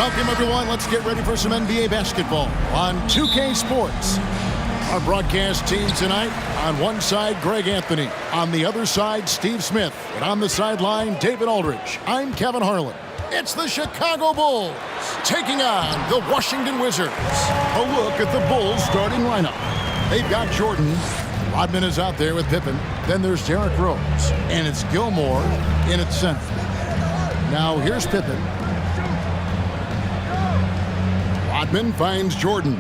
Welcome, everyone. Let's get ready for some NBA basketball on 2K Sports. Our broadcast team tonight, on one side, Greg Anthony. On the other side, Steve Smith. And on the sideline, David Aldridge. I'm Kevin Harlan. It's the Chicago Bulls taking on the Washington Wizards. A look at the Bulls starting lineup. They've got Jordan. Rodman is out there with Pippen. Then there's Derrick Rose. And it's Gilmore in at center. Now here's Pippen. Rodman finds Jordan.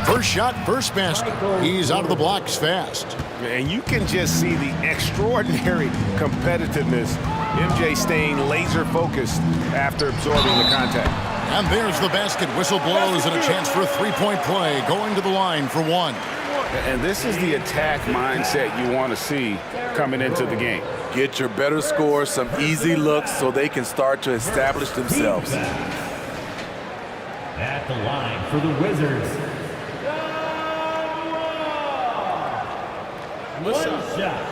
First shot, first basket. He's out of the blocks fast. And you can just see the extraordinary competitiveness. MJ staying laser focused after absorbing the contact. And there's the basket. Whistle blows and a chance for a three-point play. Going to the line for one. And this is the attack mindset you want to see coming into the game. Get your better score, some easy looks so they can start to establish themselves. At the line for the Wizards. One shot.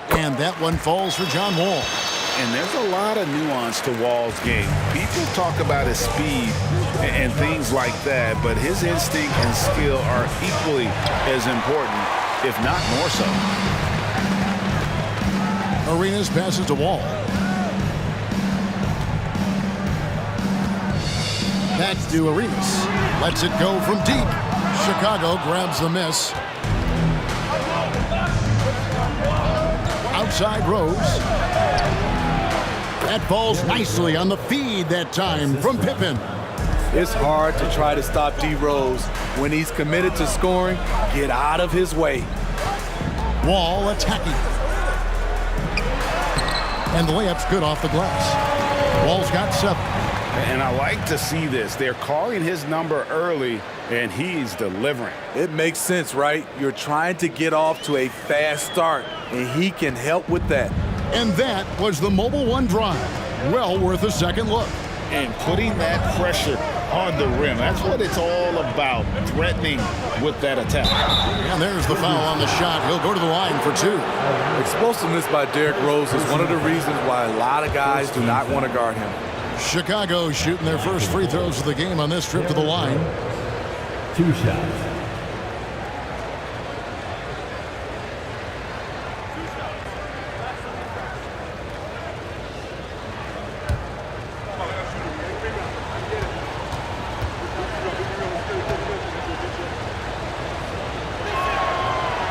And that one falls for John Wall. And there's a lot of nuance to Wall's game. People talk about his speed and things like that, but his instinct and skill are equally as important, if not more so. Arenas passes to Wall. Back to Arenas. Lets it go from deep. Chicago grabs the miss. Outside Rose. That falls nicely on the feed that time from Pippen. It's hard to try to stop D. Rose. When he's committed to scoring, get out of his way. Wall attacking. And the layup's good off the glass. Wall's got 7. And I like to see this. They're calling his number early, and he's delivering. It makes sense, right? You're trying to get off to a fast start, and he can help with that. And that was the Mobile One drive. Well worth a second look. And putting that pressure on the rim. That's what it's all about, threatening with that attack. And there's the foul on the shot. He'll go to the line for 2. Explosiveness by Derrick Rose is one of the reasons why a lot of guys do not want to guard him. Chicago shooting their first free throws of the game on this trip to the line. 2 shots.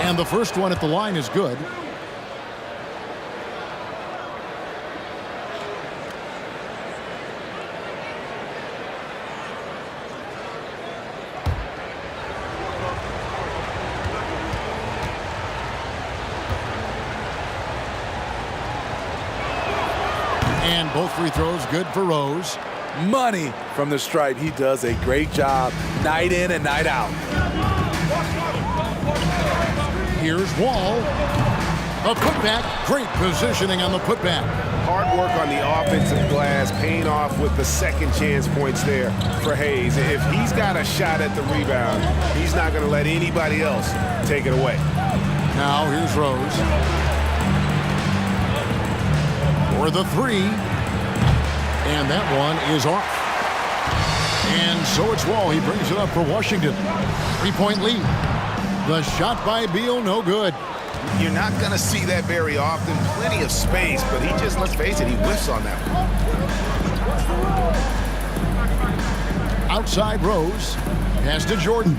And the first one at the line is good. And both free throws good for Rose. Money from the stripe. He does a great job night in and night out. Here's Wall. A putback. Great positioning on the putback. Hard work on the offensive glass, paying off with the second chance points there for Hayes. If he's got a shot at the rebound, he's not going to let anybody else take it away. Now here's Rose. For the 3. And that one is off. And so it's Wall. He brings it up for Washington. 3-point lead. The shot by Beal, no good. You're not going to see that very often. Plenty of space, but he just, let's face it, he whiffs on that one. Outside Rose. Pass to Jordan.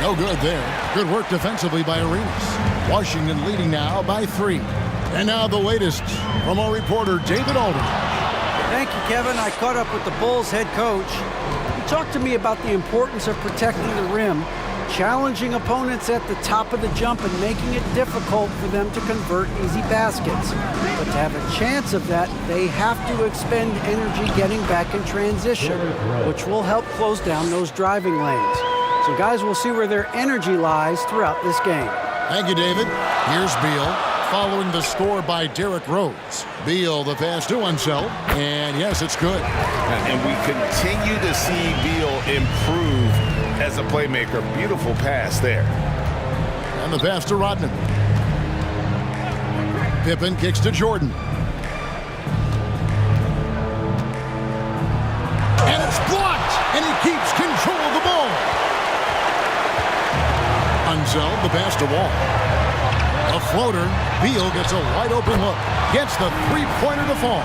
No good there. Good work defensively by Arenas. Washington leading now by 3. And now the latest from our reporter, David Aldridge. Thank you, Kevin. I caught up with the Bulls head coach. He talked to me about the importance of protecting the rim, challenging opponents at the top of the jump and making it difficult for them to convert easy baskets. But to have a chance of that, they have to expend energy getting back in transition, which will help close down those driving lanes. So guys, we'll see where their energy lies throughout this game. Thank you, David. Here's Beal. following the score by Derrick Rose. Beal, the pass to Unseld, and yes, it's good. And we continue to see Beal improve as a playmaker. Beautiful pass there. And the pass to Rodman. Pippen kicks to Jordan. And it's blocked, and he keeps control of the ball. Unseld, the pass to Wall. A floater. Beal gets a wide open look. Gets the three-pointer to fall.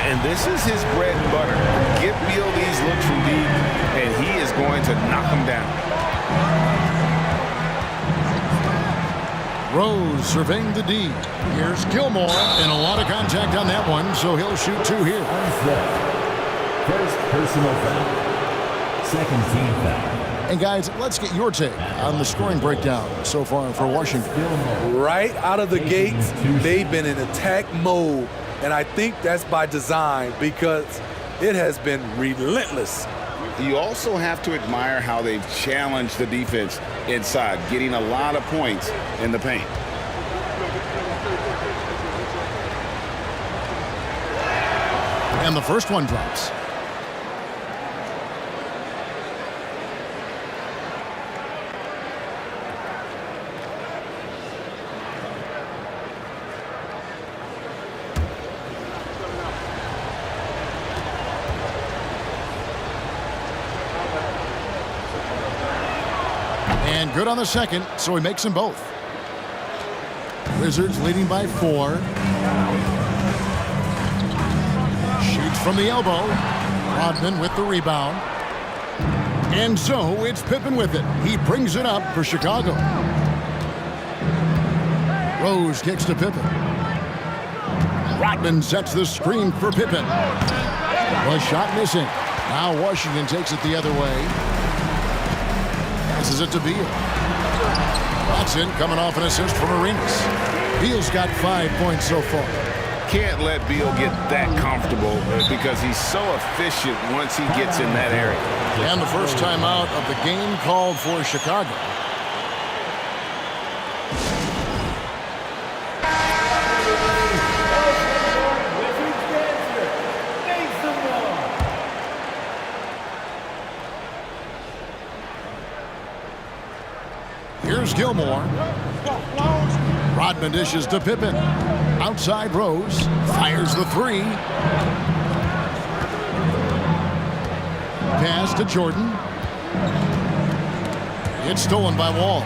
And this is his bread and butter. Give Beal these looks from deep, and he is going to knock them down. Rose surveying the D. Here's Gilmore, and a lot of contact on that one, so he'll shoot two here. First personal foul. Second team foul. And guys, let's get your take on the scoring breakdown so far for Washington. Right out of the gates, they've been in attack mode. And I think that's by design because it has been relentless. You also have to admire how they've challenged the defense inside, getting a lot of points in the paint. And the first one drops. And good on the second, so he makes them both. Wizards leading by 4. Shoots from the elbow. Rodman with the rebound. And so it's Pippen with it. He brings it up for Chicago. Rose kicks to Pippen. Rodman sets the screen for Pippen. The shot missing. Now Washington takes it the other way. Passes it to Beal. Watson coming off an assist from Arenas. Beal's got 5 points so far. Can't let Beal get that comfortable because he's so efficient once he gets in that area. And the first timeout of the game called for Chicago. Here's Gilmore. Rodman dishes to Pippen. Outside Rose. Fires the three. Pass to Jordan. It's stolen by Wall.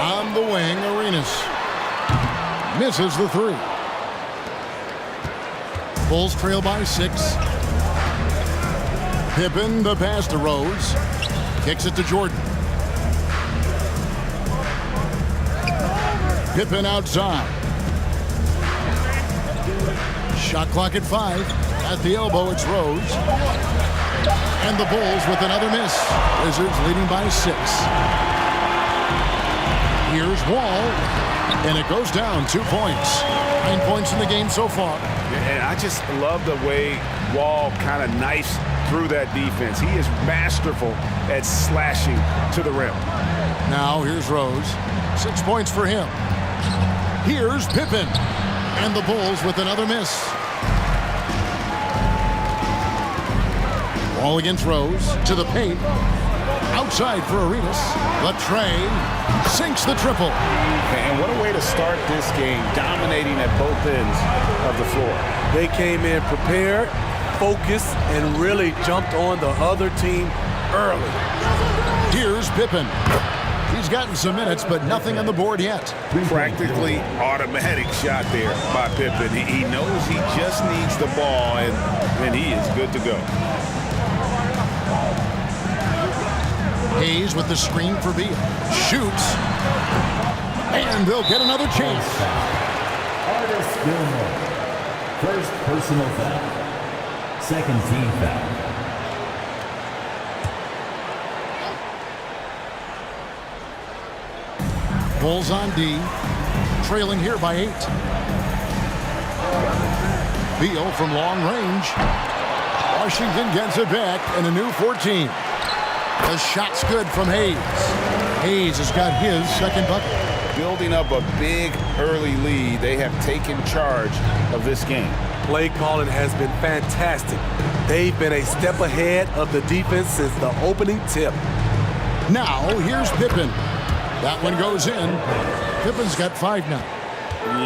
On the wing, Arenas. Misses the three. Bulls trail by 6. Pippen, the pass to Rose. Kicks it to Jordan. Pippen outside. Shot clock at 5. At the elbow, it's Rose. And the Bulls with another miss. Wizards leading by 6. Here's Wall. And it goes down 2 points. 9 points in the game so far. And I just love the way Wall kind of knifes through that defense. He is masterful at slashing to the rim. Now here's Rose. 6 points for him. Here's Pippen. And the Bulls with another miss. Wall against Rose. To the paint. Outside for Arenas. Latrey sinks the triple. And what a way to start this game, dominating at both ends of the floor. They came in prepared, focused, and really jumped on the other team early. Here's Pippen. He's gotten some minutes, but nothing on the board yet. Practically automatic shot there by Pippen. He knows he just needs the ball, and he is good to go. Hayes with the screen for Beal. Shoots. And they'll get another chance. Artis Gilmore. First personal foul. Second team foul. Bulls on D. Trailing here by 8. Beal from long range. Washington gets it back and a new 14. The shot's good from Hayes. Hayes has got his second bucket. Building up a big early lead, they have taken charge of this game. Play calling has been fantastic. They've been a step ahead of the defense since the opening tip. Now, here's Pippen. That one goes in. Pippen's got 5 now.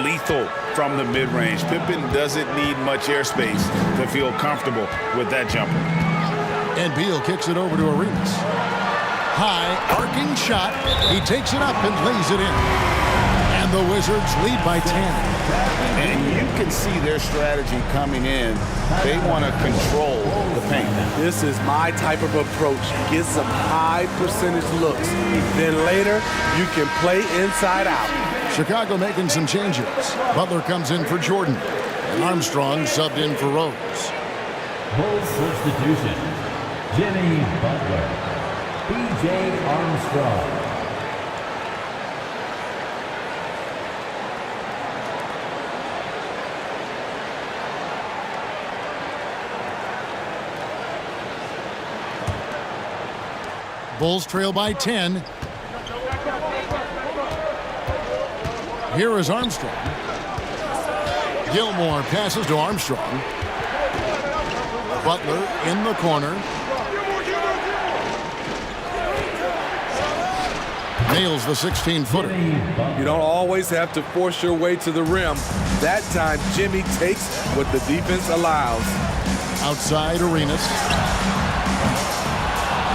Lethal from the mid-range. Pippen doesn't need much airspace to feel comfortable with that jumper. And Beal kicks it over to Arenas. High, arcing shot. He takes it up and lays it in. And the Wizards lead by 10. And you can see their strategy coming in. They want to control the paint. This is my type of approach. Get some high percentage looks. Then later, you can play inside out. Chicago making some changes. Butler comes in for Jordan. And Armstrong subbed in for Rose. Bulls substitution. Jimmy Butler. B.J. Armstrong. Bulls trail by 10. Here is Armstrong. Gilmore passes to Armstrong. Butler in the corner. Nails the 16-footer. You don't always have to force your way to the rim. That time, Jimmy takes what the defense allows. Outside Arenas.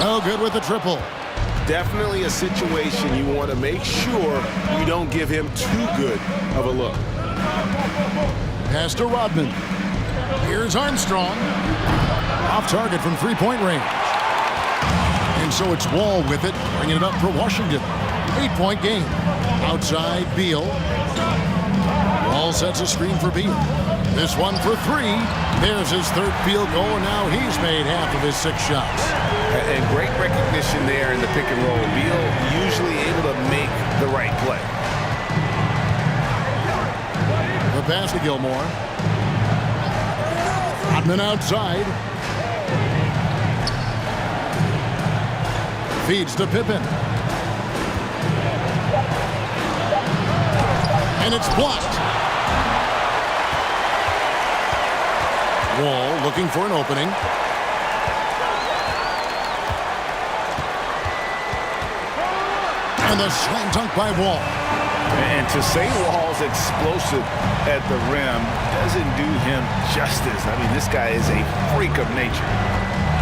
No good with the triple. Definitely a situation you want to make sure you don't give him too good of a look. Pass to Rodman. Here's Armstrong. Off target from three-point range. And so it's Wall with it, bringing it up for Washington. 8-point game. Outside Beal. Wall sets a screen for Beal. This one for 3. There's his third field goal, and now he's made half of his 6 shots. And great recognition there in the pick and roll. Beal usually able to make the right play. The pass to Gilmore. Rodman outside. Feeds to Pippen. And it's blocked. Wall looking for an opening. And the slam dunk by Wall. And to say Wall's explosive at the rim doesn't do him justice. I mean, this guy is a freak of nature.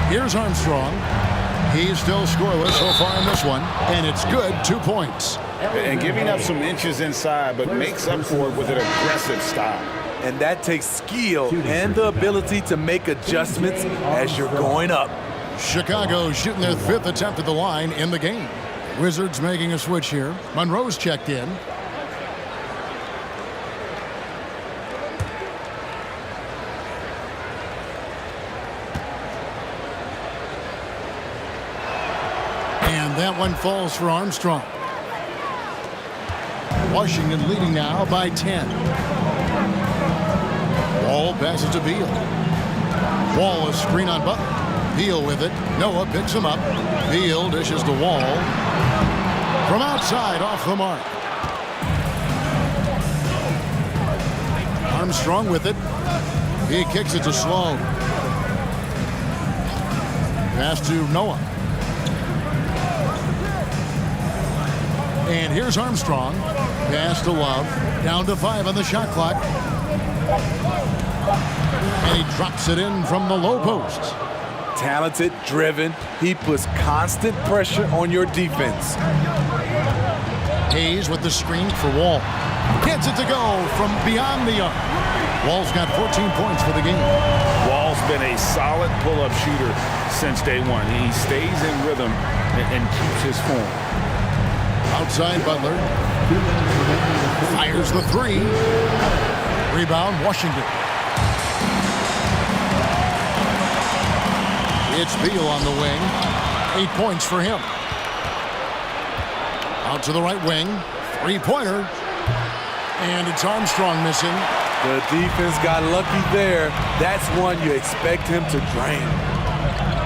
Here's Armstrong. He's still scoreless so far in this one, and it's good. 2 points. And giving up some inches inside, but makes up for it with an aggressive style. And that takes skill and the ability to make adjustments as you're going up. Chicago shooting their 5th attempt at the line in the game. Wizards making a switch here. Monroe's checked in. And that one falls for Armstrong. Washington leading now by 10. Wall passes to Beal. Wall is screen on Butler. Beal with it. Noah picks him up. Beal dishes the Wall. From outside, off the mark. Armstrong with it. He kicks it to Sloan. Pass to Noah. And here's Armstrong. Pass to Love. Down to 5 on the shot clock. And he drops it in from the low post. Talented, driven. He puts constant pressure on your defense. Hayes with the screen for Wall. Gets it to go from beyond the arc. Wall's got 14 points for the game. Wall's been a solid pull-up shooter since day one. He stays in rhythm and keeps his form. Outside Butler. Fires the 3. Rebound, Washington. It's Beal on the wing. 8 points for him. Out to the right wing. 3-pointer. And it's Armstrong missing. The defense got lucky there. That's one you expect him to drain.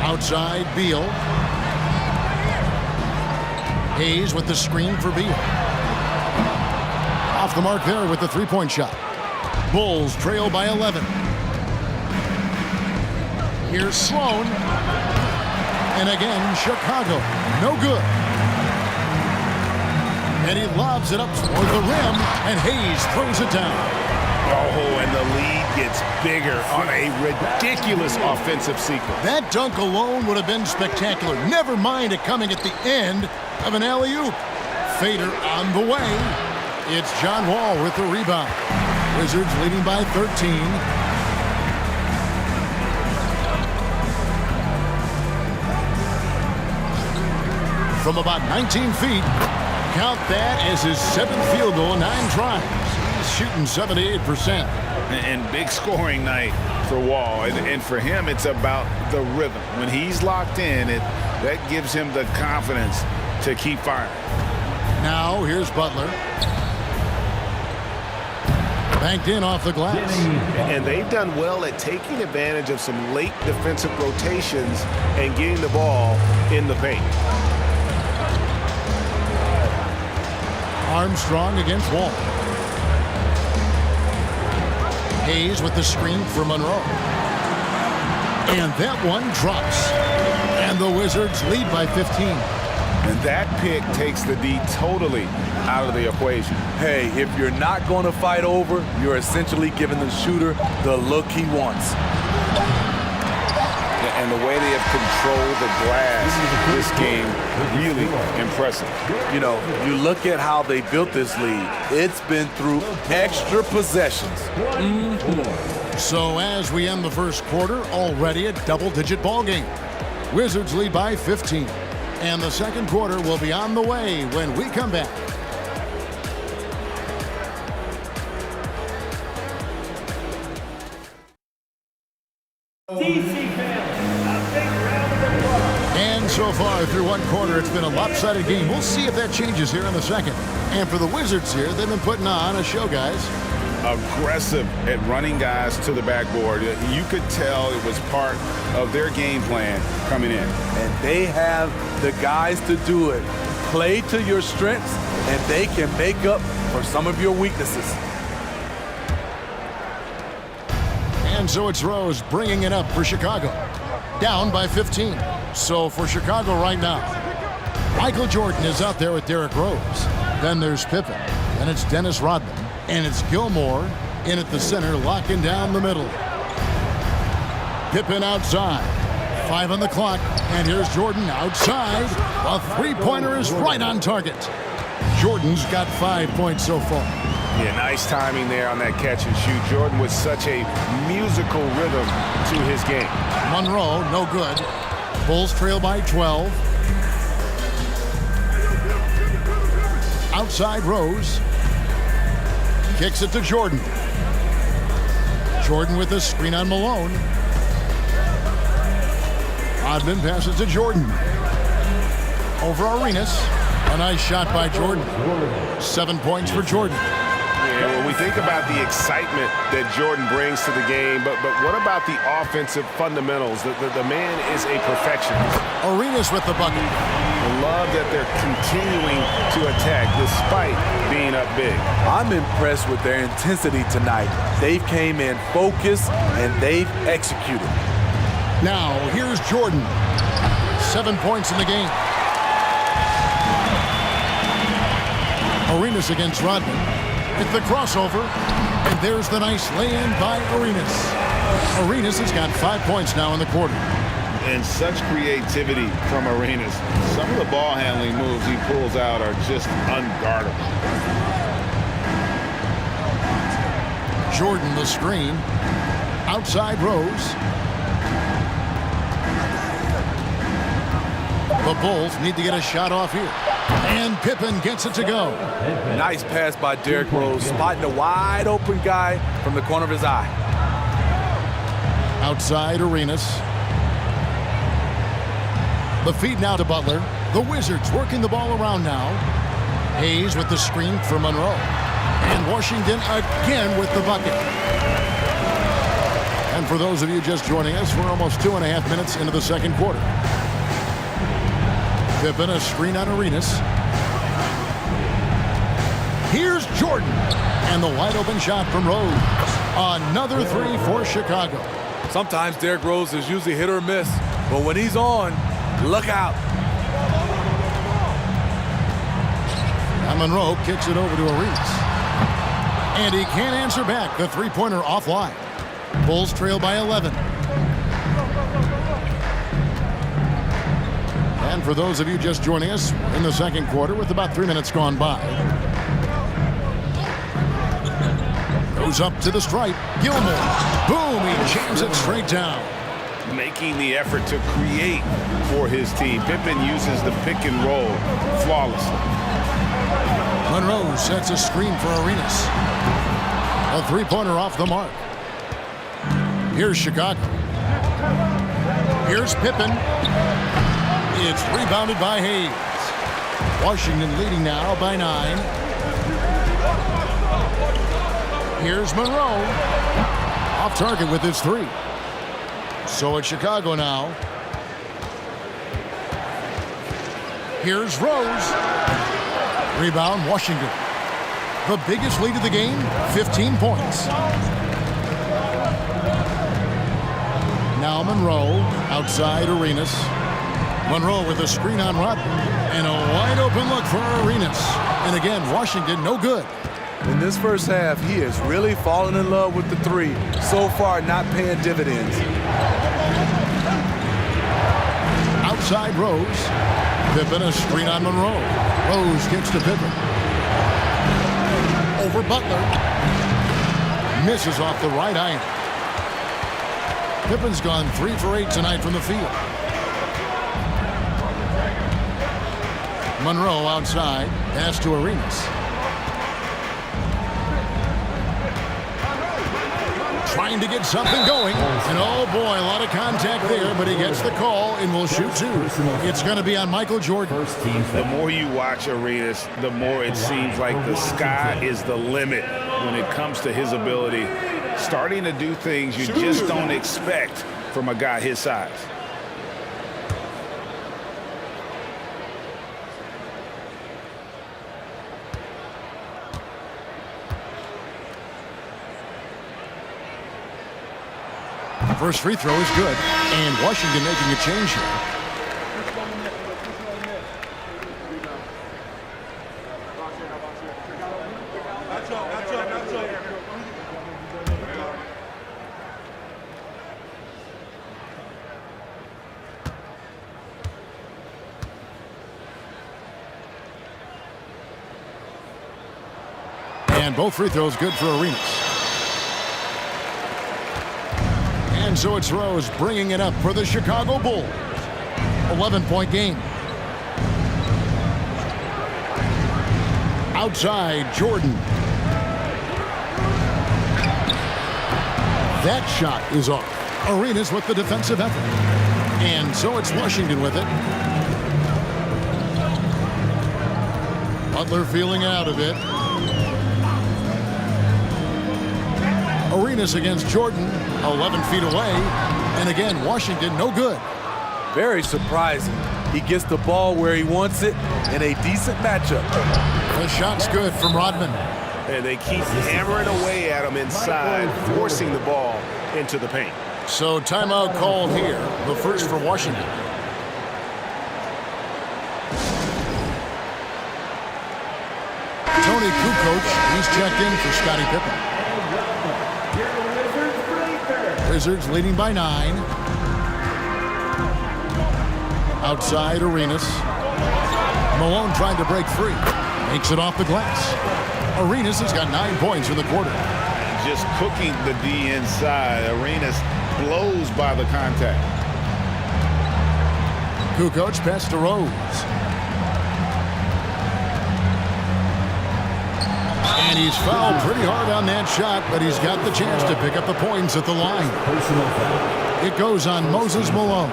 Outside Beal. Hayes with the screen for Beal. Off the mark there with the three-point shot. Bulls trail by 11. Here's Sloan. And again, Chicago. No good. And he lobs it up toward the rim, and Hayes throws it down. Oh, and the lead gets bigger on a ridiculous offensive sequence. That dunk alone would have been spectacular. Never mind it coming at the end of an alley-oop. Fader on the way. It's John Wall with the rebound. Wizards leading by 13. From about 19 feet, count that as his 7th field goal in 9 tries. He's shooting 78%. And big scoring night for Wall. And for him, it's about the rhythm. When he's locked in, that gives him the confidence to keep firing. Now, here's Butler. Banked in off the glass. And they've done well at taking advantage of some late defensive rotations and getting the ball in the paint. Armstrong against Wall. Hayes with the screen for Monroe. And that one drops. And the Wizards lead by 15. And that pick takes the D totally out of the equation. Hey, if you're not going to fight over, you're essentially giving the shooter the look he wants. And the way they have controlled the glass this game, really impressive. You know, you look at how they built this lead. It's been through extra possessions. So as we end the first quarter, already a double-digit ball game. Wizards lead by 15. And the second quarter will be on the way when we come back. And so far through one quarter, it's been a lopsided game. We'll see if that changes here in the second. And for the Wizards here, they've been putting on a show, guys. Aggressive at running guys to the backboard. You could tell it was part of their game plan coming in. And they have the guys to do it. Play to your strengths, and they can make up for some of your weaknesses. And so it's Rose bringing it up for Chicago. Down by 15. So for Chicago right now, Michael Jordan is out there with Derrick Rose. Then there's Pippen. Then it's Dennis Rodman. And it's Gilmore in at the center, locking down the middle. Pippen outside. 5 on the clock. And here's Jordan outside. A three-pointer is right on target. Jordan's got 5 points so far. Yeah, nice timing there on that catch and shoot. Jordan with such a musical rhythm to his game. Monroe, no good. Bulls trail by 12. Outside Rose. Kicks it to Jordan. Jordan with a screen on Malone. Rodman passes to Jordan. Over Arenas. A nice shot by Jordan. 7 points for Jordan. Yeah, when we think about the excitement that Jordan brings to the game, but what about the offensive fundamentals? The man is a perfectionist. Arenas with the bucket. I love that they're continuing to attack despite being up big. I'm impressed with their intensity tonight. They've came in focused and they've executed. Now, here's Jordan. 7 points in the game. Arenas against Rodman. It's the crossover. And there's the nice lay-in by Arenas. Arenas has got 5 points now in the quarter. And such creativity from Arenas. Some of the ball handling moves he pulls out are just unguardable. Jordan the screen. Outside Rose. The Bulls need to get a shot off here. And Pippen gets it to go. Nice pass by Derrick Rose, spotting a wide open guy from the corner of his eye. Outside Arenas. The feed now to Butler. The Wizards working the ball around now. Hayes with the screen for Monroe. And Washington again with the bucket. And for those of you just joining us, we're almost 2.5 minutes into the second quarter. Pippen, a screen on Arenas. Here's Jordan. And the wide open shot from Rose. Another three for Chicago. Sometimes Derrick Rose is usually hit or miss, but when he's on, look out. Now Monroe kicks it over to Arenas. And he can't answer back. The three-pointer offline. Bulls trail by 11. And for those of you just joining us, in the second quarter with about 3 minutes gone by. Goes up to the stripe. Gilmore. Boom, he jams it straight down. Making the effort to create for his team. Pippen uses the pick and roll flawlessly. Monroe sets a screen for Arenas. A three-pointer off the mark. Here's Chicago. Here's Pippen. It's rebounded by Hayes. Washington leading now by 9. Here's Monroe. Off target with his three. So it's Chicago now. Here's Rose. Rebound, Washington. The biggest lead of the game, 15 points. Now Monroe, outside Arenas. Monroe with a screen on Rodman. And a wide open look for Arenas. And again, Washington no good. In this first half, he has really fallen in love with the three. So far, not paying dividends. Outside Rose. Pippen a screen on Monroe. Rose kicks to Pippen. Over Butler. Misses off the right iron. Pippen's gone 3 for 8 tonight from the field. Monroe outside. Pass to Arenas. Trying to get something going. And oh boy, a lot of contact there, but he gets the call and will shoot 2. It's going to be on Michael Jordan. The more you watch Arenas, the more it seems like the sky is the limit when it comes to his ability. Starting to do things you just don't expect from a guy his size. First free throw is good, and Washington making a change here. And both free throws good for Arenas. And so it's Rose bringing it up for the Chicago Bulls. 11-point game. Outside, Jordan. That shot is off. Arenas with the defensive effort. And so it's Washington with it. Butler feeling out of it. Arenas against Jordan, 11 feet away. And again, Washington no good. Very surprising. He gets the ball where he wants it in a decent matchup. The shot's good from Rodman. And they keep hammering away at him inside, forcing the ball into the paint. So timeout called here, the first for Washington. Tony Kukoc, he's checked in for Scottie Pippen. Wizards leading by 9. Outside Arenas. Malone trying to break free. Makes it off the glass. Arenas has got 9 points in the quarter. Just cooking the D inside. Arenas blows by the contact. Kukoc pass to Rose. And he's fouled pretty hard on that shot, but he's got the chance to pick up the points at the line. It goes on Moses Malone.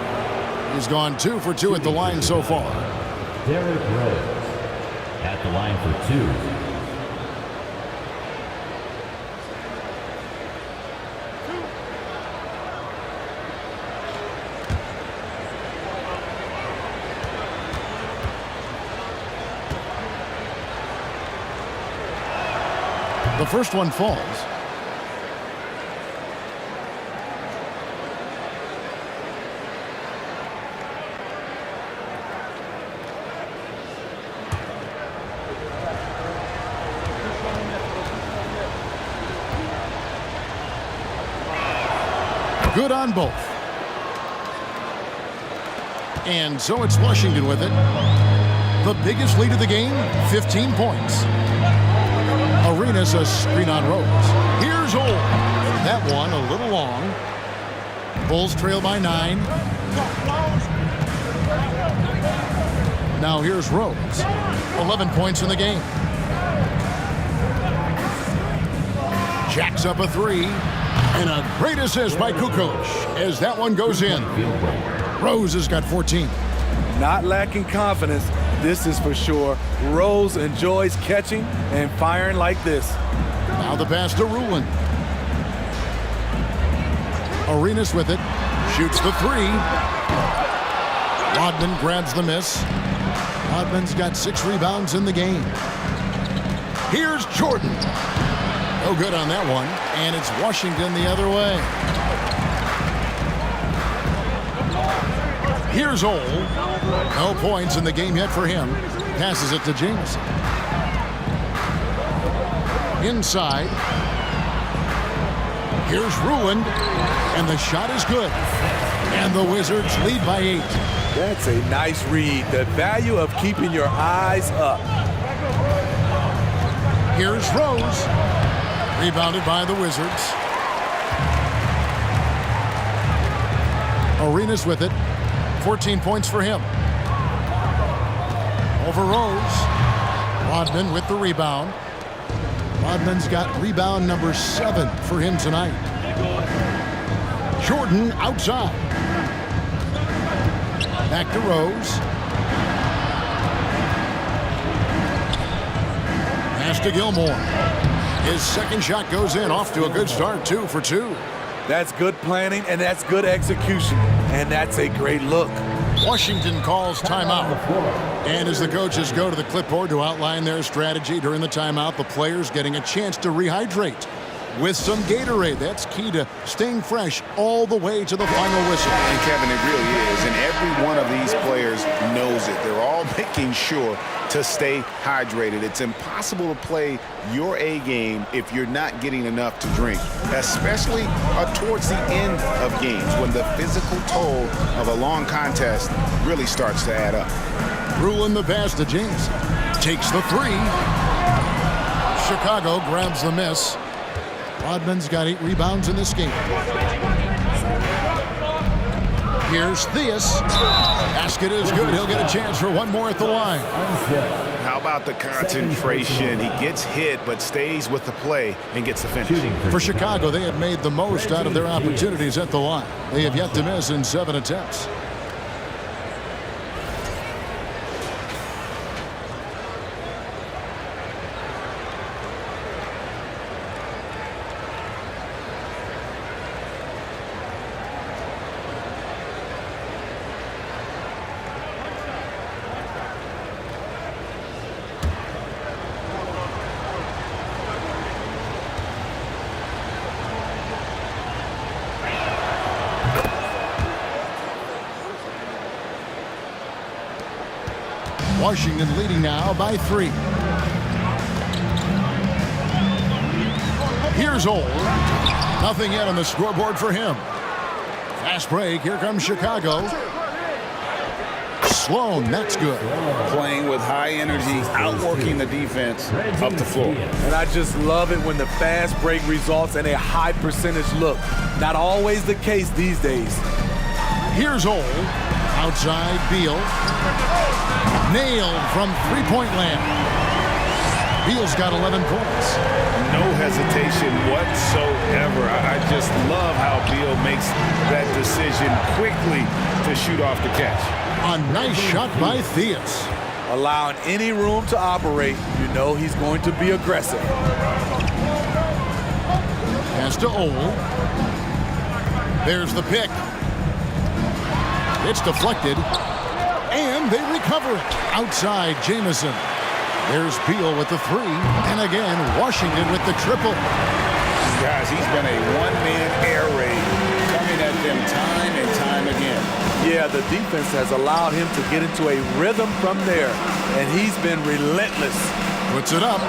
He's gone 2 for 2 at the line so far. Derrick Rose at the line for 2. The first one falls. Good on both. And so it's Washington with it. The biggest lead of the game, 15 points. Arenas a screen on Rose. Here's Old. That one a little long. Bulls trail by 9. Now here's Rose. 11 points in the game. Jacks up a 3. And a great assist by Kukoc as that one goes in. Rose has got 14. Not lacking confidence, this is for sure. Rose enjoys catching and firing like this. Now the pass to Rulin. Arenas with it. Shoots the 3. Rodman grabs the miss. Rodman's got 6 rebounds in the game. Here's Jordan. No good on that one. And it's Washington the other way. Here's Old. No points in the game yet for him. Passes it to Jameson. Inside. Here's Ruland. And the shot is good. And the Wizards lead by 8. That's a nice read. The value of keeping your eyes up. Here's Rose. Rebounded by the Wizards. Arenas with it. 14 points for him. Over Rose. Rodman with the rebound. Rodman's got rebound number 7 for him tonight. Jordan outside. Back to Rose. Pass to Gilmore. His second shot goes in, off to a good start, 2 for 2. That's good planning, and that's good execution. And that's a great look. Washington calls timeout. And as the coaches go to the clipboard to outline their strategy during the timeout, the players getting a chance to rehydrate with some Gatorade. That's key to staying fresh all the way to the final whistle. And Kevin, it really is. And every one of these players knows it. They're all making sure to stay hydrated. It's impossible to play your A game if you're not getting enough to drink, especially towards the end of games when the physical toll of a long contest really starts to add up. Rulin the pass to James. Takes the 3. Chicago grabs the miss. Rodman's got 8 rebounds in this game. Here's Theus. Basket is good. He'll get a chance for one more at the line. How about the concentration? He gets hit but stays with the play and gets the finish. For Chicago, they have made the most out of their opportunities at the line. They have yet to miss in 7 attempts. Washington leading now by 3. Here's Old. Nothing yet on the scoreboard for him. Fast break. Here comes Chicago. Sloan, that's good. Playing with high energy, outworking the defense up the floor. And I just love it when the fast break results in a high percentage look. Not always the case these days. Here's Old. Outside, Beal. Nailed from three-point land. Beal's got 11 points. No hesitation whatsoever. I just love how Beal makes that decision quickly to shoot off the catch. A nice shot by Theus. Allowing any room to operate, you know he's going to be aggressive. Pass to Old. There's the pick. It's deflected. And they recover it. Outside, Jameson. There's Beal with the three. And again, Washington with the triple. Guys, he's been a one-man air raid coming at them time and time again. Yeah, the defense has allowed him to get into a rhythm from there, and he's been relentless. Puts it up.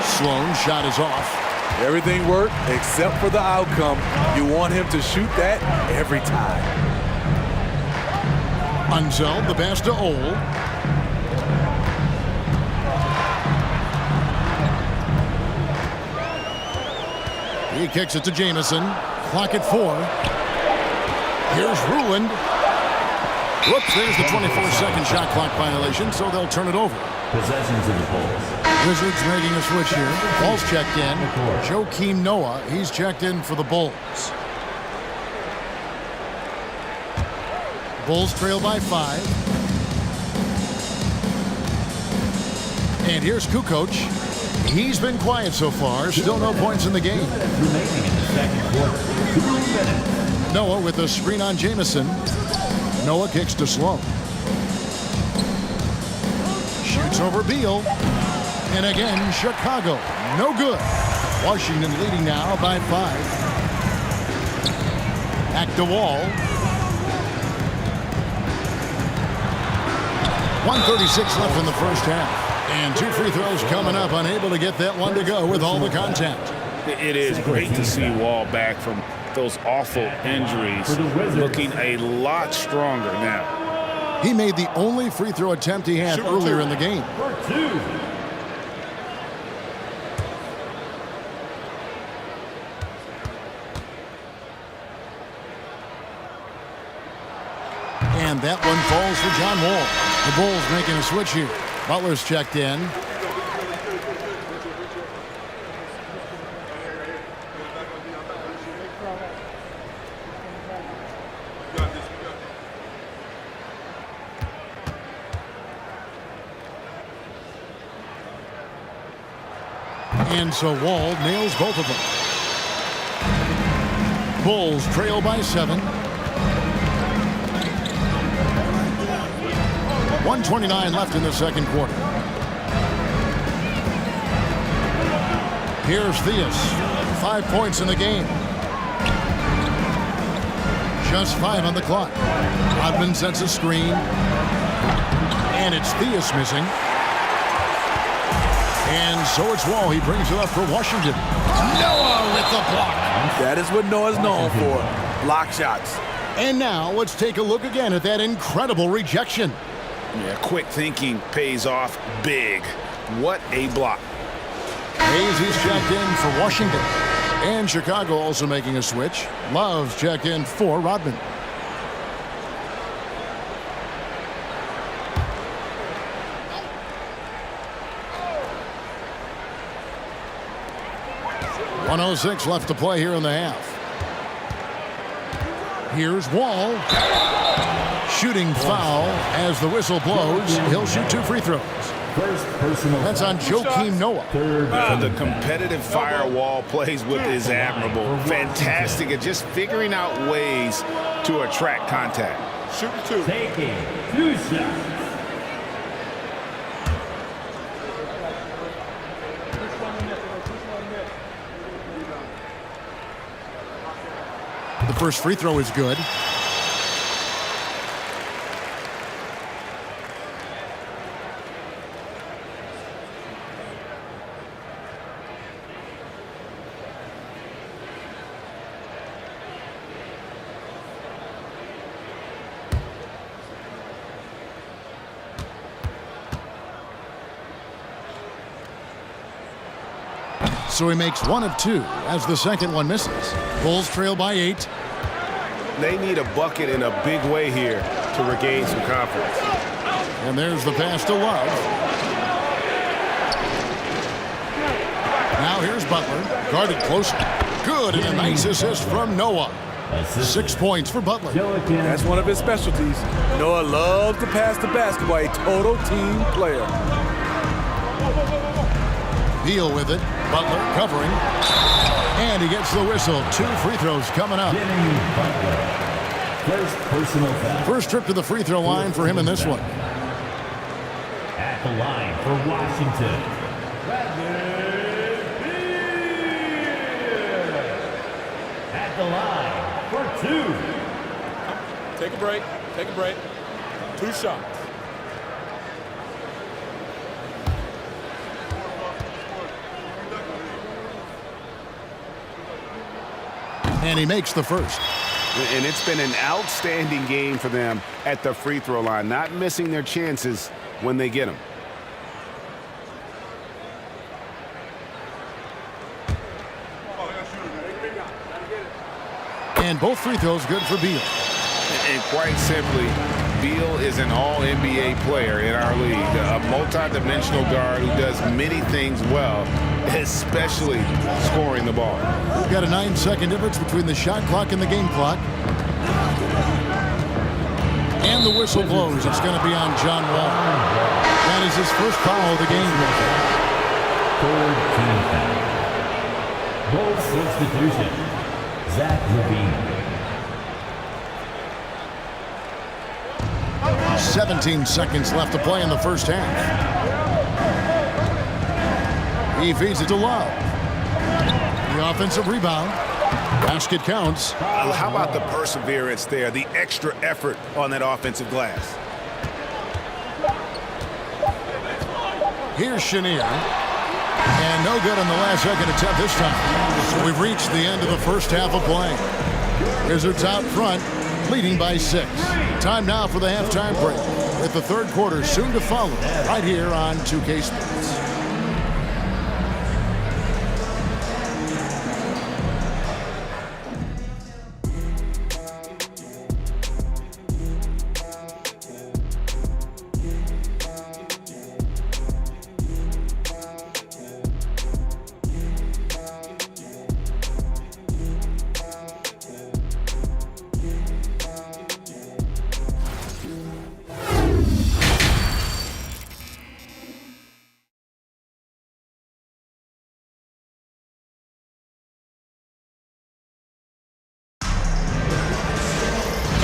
Sloan's shot is off. Everything worked except for the outcome. You want him to shoot that every time. Unseld, the pass to Ole. He kicks it to Jamison. Clock at 4. Here's Ruland. Whoops, there's the 24-second shot clock violation, so they'll turn it over. Possessions of the Bulls. Wizards making a switch here. Ball's checked in. Joakim Noah, he's checked in for the Bulls. Bulls trail by 5. And here's Kukoc. He's been quiet so far. Still no points in the game. 2 minutes remaining in the second quarter. 2 minutes. Noah with a screen on Jamison. Noah kicks to Sloan. Shoots over Beal. And again, Chicago. No good. Washington leading now by 5. Back to Wall. 1:36 left in the first half. And 2 free throws coming up. Unable to get that one to go with all the contact. It is great to see Wall back from those awful injuries, looking a lot stronger now. He made the only free throw attempt he had earlier in the game. And that one falls for John Wall. The Bulls making a switch here. Butler's checked in. And so Wall nails both of them. Bulls trail by 7. 1:29 left in the second quarter. Here's Theus. 5 points in the game. Just 5 on the clock. Rodman sets a screen. And it's Theus missing. And so it's Wall. He brings it up for Washington. Noah with the block. That is what Noah's known for. Block shots. And now let's take a look again at that incredible rejection. Yeah, quick thinking pays off big. What a block. Hayes is checked in for Washington. And Chicago also making a switch. Love's checked in for Rodman. .106 left to play here in the half. Here's Wall. Shooting foul as the whistle blows. He'll shoot 2 free throws. First personal. That's on Joakim Noah. The competitive firewall plays with is admirable. Fantastic at just figuring out ways to attract contact. Shoot 2. Taking 2 shots. The first free throw is good. So he makes 1 of 2 as the second one misses. Bulls trail by 8. They need a bucket in a big way here to regain some confidence. And there's the pass to Love. Now here's Butler. Guarded closely. Good, and a nice assist from Noah. 6 points for Butler. That's one of his specialties. Noah loves to pass the basketball. A total team player. Beal with it. Butler covering. And he gets the whistle. 2 free throws coming up. First personal foul. First trip to the free throw line for him in this one. At the line for Washington. At the line for 2. Take a break. Take a break. 2 shots. And he makes the first. And it's been an outstanding game for them at the free throw line, not missing their chances when they get them. And both free throws good for Beal. And quite simply, Beal is an all-NBA player in our league, a multi-dimensional guard who does many things well, especially scoring the ball. We've got a 9-second difference between the shot clock and the game clock. And the whistle blows. It's going to be on John Wall. That is his first foul of the game. Third team foul. Both substitutions. Zach Levine. 17 seconds left to play in the first half. He feeds it to Love. The offensive rebound. Basket counts. How about the perseverance there, the extra effort on that offensive glass? Here's Chenier. And no good on the last second attempt this time. So we've reached the end of the first half of play. Wizards out front, leading by 6. Time now for the halftime break, with the third quarter soon to follow, right here on 2K Sports.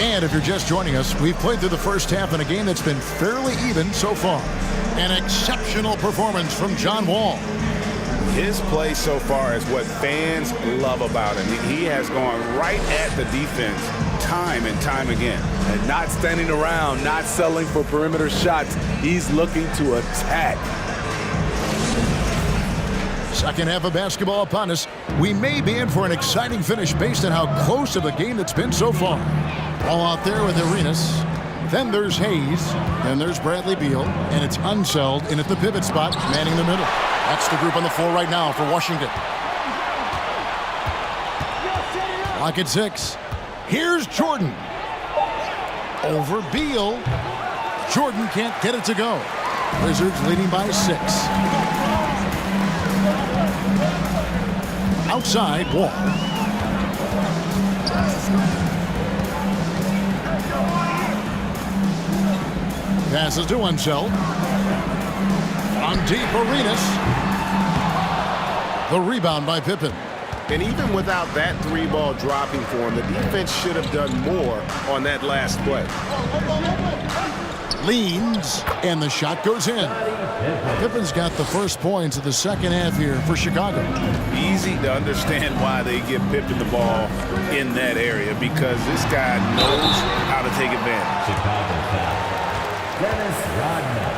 And if you're just joining us, we've played through the first half in a game that's been fairly even so far. An exceptional performance from John Wall. His play so far is what fans love about him. He has gone right at the defense time and time again. And not standing around, not settling for perimeter shots. He's looking to attack. Second half of basketball upon us. We may be in for an exciting finish based on how close of a game it's been so far. All out there with Arenas. Then there's Hayes. Then there's Bradley Beal. And it's Unseld in at the pivot spot, manning the middle. That's the group on the floor right now for Washington. Lock at 6. Here's Jordan. Over Beal. Jordan can't get it to go. Wizards leading by 6. Outside, Wall. Passes to Unseld. On deep, Arenas. The rebound by Pippen. And even without that 3-ball dropping for him, the defense should have done more on that last play. Leans, and the shot goes in. Pippen's got the first points of the second half here for Chicago. Easy to understand why they give Pippen the ball in that area, because this guy knows how to take advantage. Chicago foul. Dennis Rodman.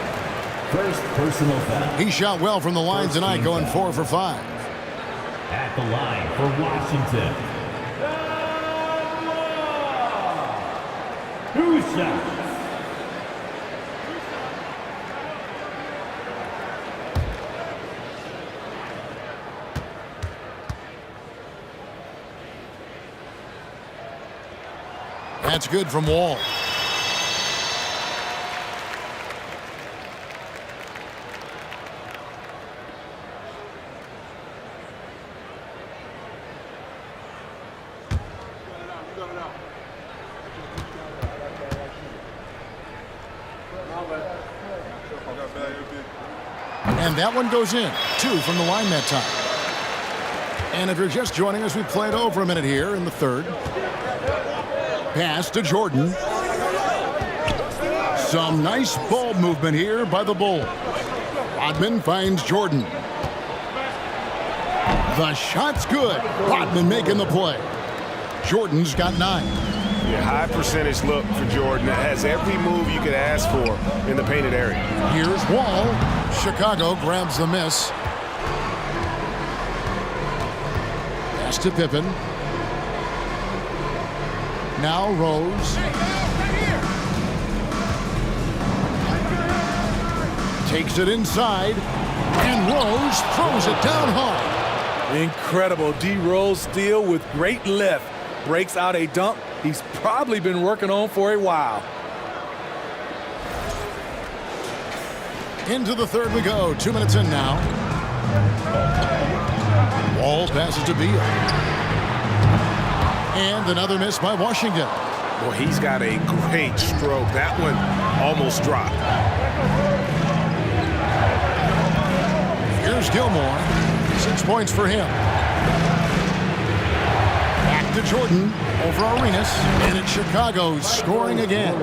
First personal foul. He shot well from the line tonight, going 4 for 5. At the line for Washington. 2 shots. That's good from Wall. And that one goes in. 2 from the line that time. And if you're just joining us, we played over a minute here in the third. Pass to Jordan. Some nice ball movement here by the Bulls. Rodman finds Jordan. The shot's good. Rodman making the play. Jordan's got 9. Yeah, high percentage look for Jordan. It has every move you could ask for in the painted area. Here's Wall. Chicago grabs the miss. Pass to Pippen. Now Rose. Takes it inside. And Rose throws it down hard. Incredible. D. Rose steal with great lift. Breaks out a dunk he's probably been working on for a while. Into the third we go. 2 minutes in now. Wall passes to Beal. And another miss by Washington. Well, he's got a great stroke. That one almost dropped. Here's Gilmore. 6 points for him. Back to Jordan over Arenas. And it's Chicago scoring again.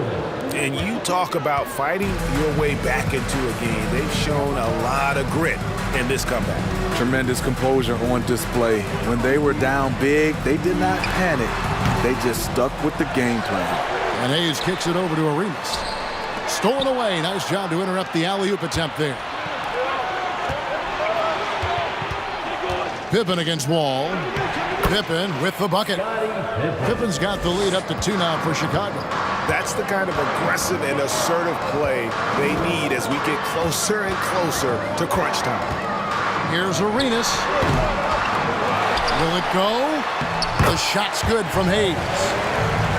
And you talk about fighting your way back into a game. They've shown a lot of grit in this comeback. Tremendous composure on display. When they were down big, they did not panic. They just stuck with the game plan. And Hayes kicks it over to Arenas. Stolen away. Nice job to interrupt the alley-oop attempt there. Pippen against Wall. Pippen with the bucket. Pippen's got the lead up to 2 now for Chicago. That's the kind of aggressive and assertive play they need as we get closer and closer to crunch time. Here's Arenas. Will it go? The shot's good from Hayes.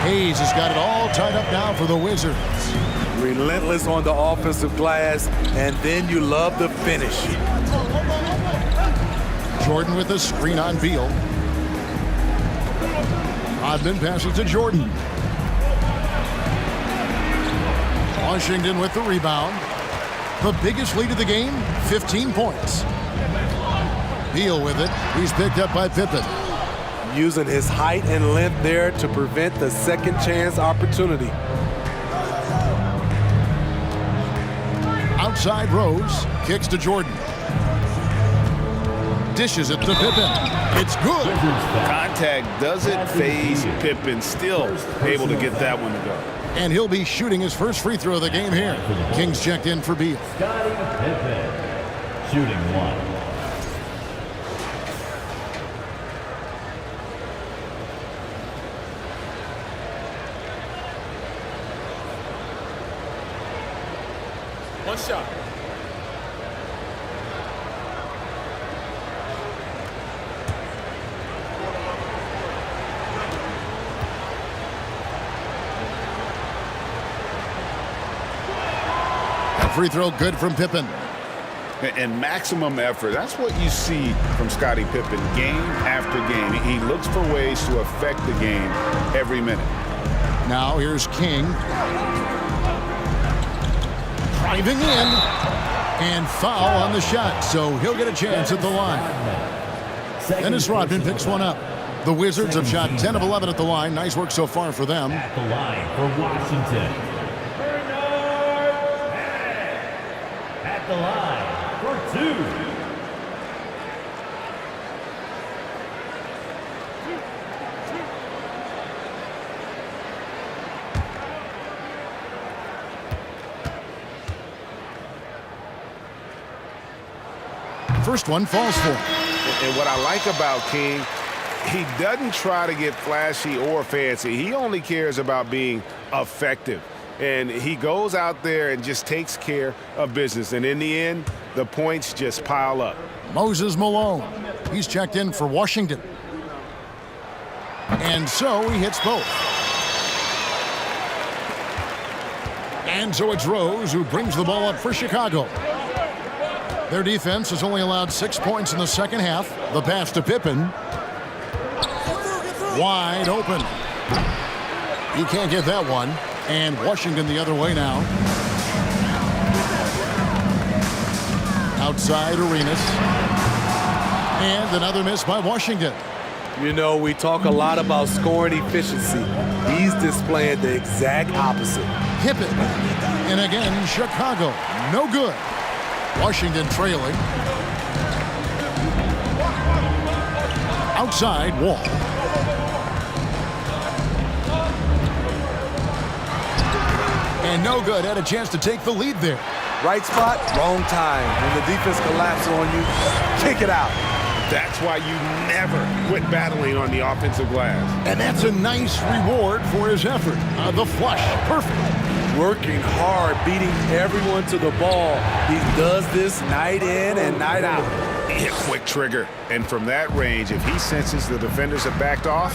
Hayes has got it all tied up now for the Wizards. Relentless on the offensive glass, and then you love the finish. Jordan with a screen on Beal. Rodman passes to Jordan. Washington with the rebound. The biggest lead of the game, 15 points. Beal with it. He's picked up by Pippen. Using his height and length there to prevent the second chance opportunity. Outside Rose. Kicks to Jordan. Dishes it to Pippen. It's good. Contact doesn't phase Pippen. Still able to get that one to go. And he'll be shooting his first free throw of the game here. Kings checked in for Beal. Scottie Pippen, shooting 1. One shot. Free throw good from Pippen. And maximum effort. That's what you see from Scottie Pippen game after game. He looks for ways to affect the game every minute. Now here's King. Driving in. And foul on the shot, so he'll get a chance at the line. Dennis Rodman picks one up. The Wizards have shot 10 of 11 at the line. Nice work so far for them. At the line for Washington. At the line for 2. First one falls for him. And what I like about King, he doesn't try to get flashy or fancy. He only cares about being effective. And he goes out there and just takes care of business. And in the end, the points just pile up. Moses Malone. He's checked in for Washington. And so he hits both. And so it's Rose who brings the ball up for Chicago. Their defense has only allowed 6 points in the second half. The pass to Pippen. Wide open. He can't get that one. And Washington the other way now. Outside Arenas. And another miss by Washington. You know, we talk a lot about scoring efficiency. He's displaying the exact opposite. Pippen. And again, Chicago. No good. Washington trailing. Outside, Wall. And no good. Had a chance to take the lead there. Right spot, wrong time. When the defense collapses on you, kick it out. That's why you never quit battling on the offensive glass. And that's a nice reward for his effort. The flush, perfect. Working hard, beating everyone to the ball. He does this night in and night out. A quick trigger. And from that range, if he senses the defenders have backed off,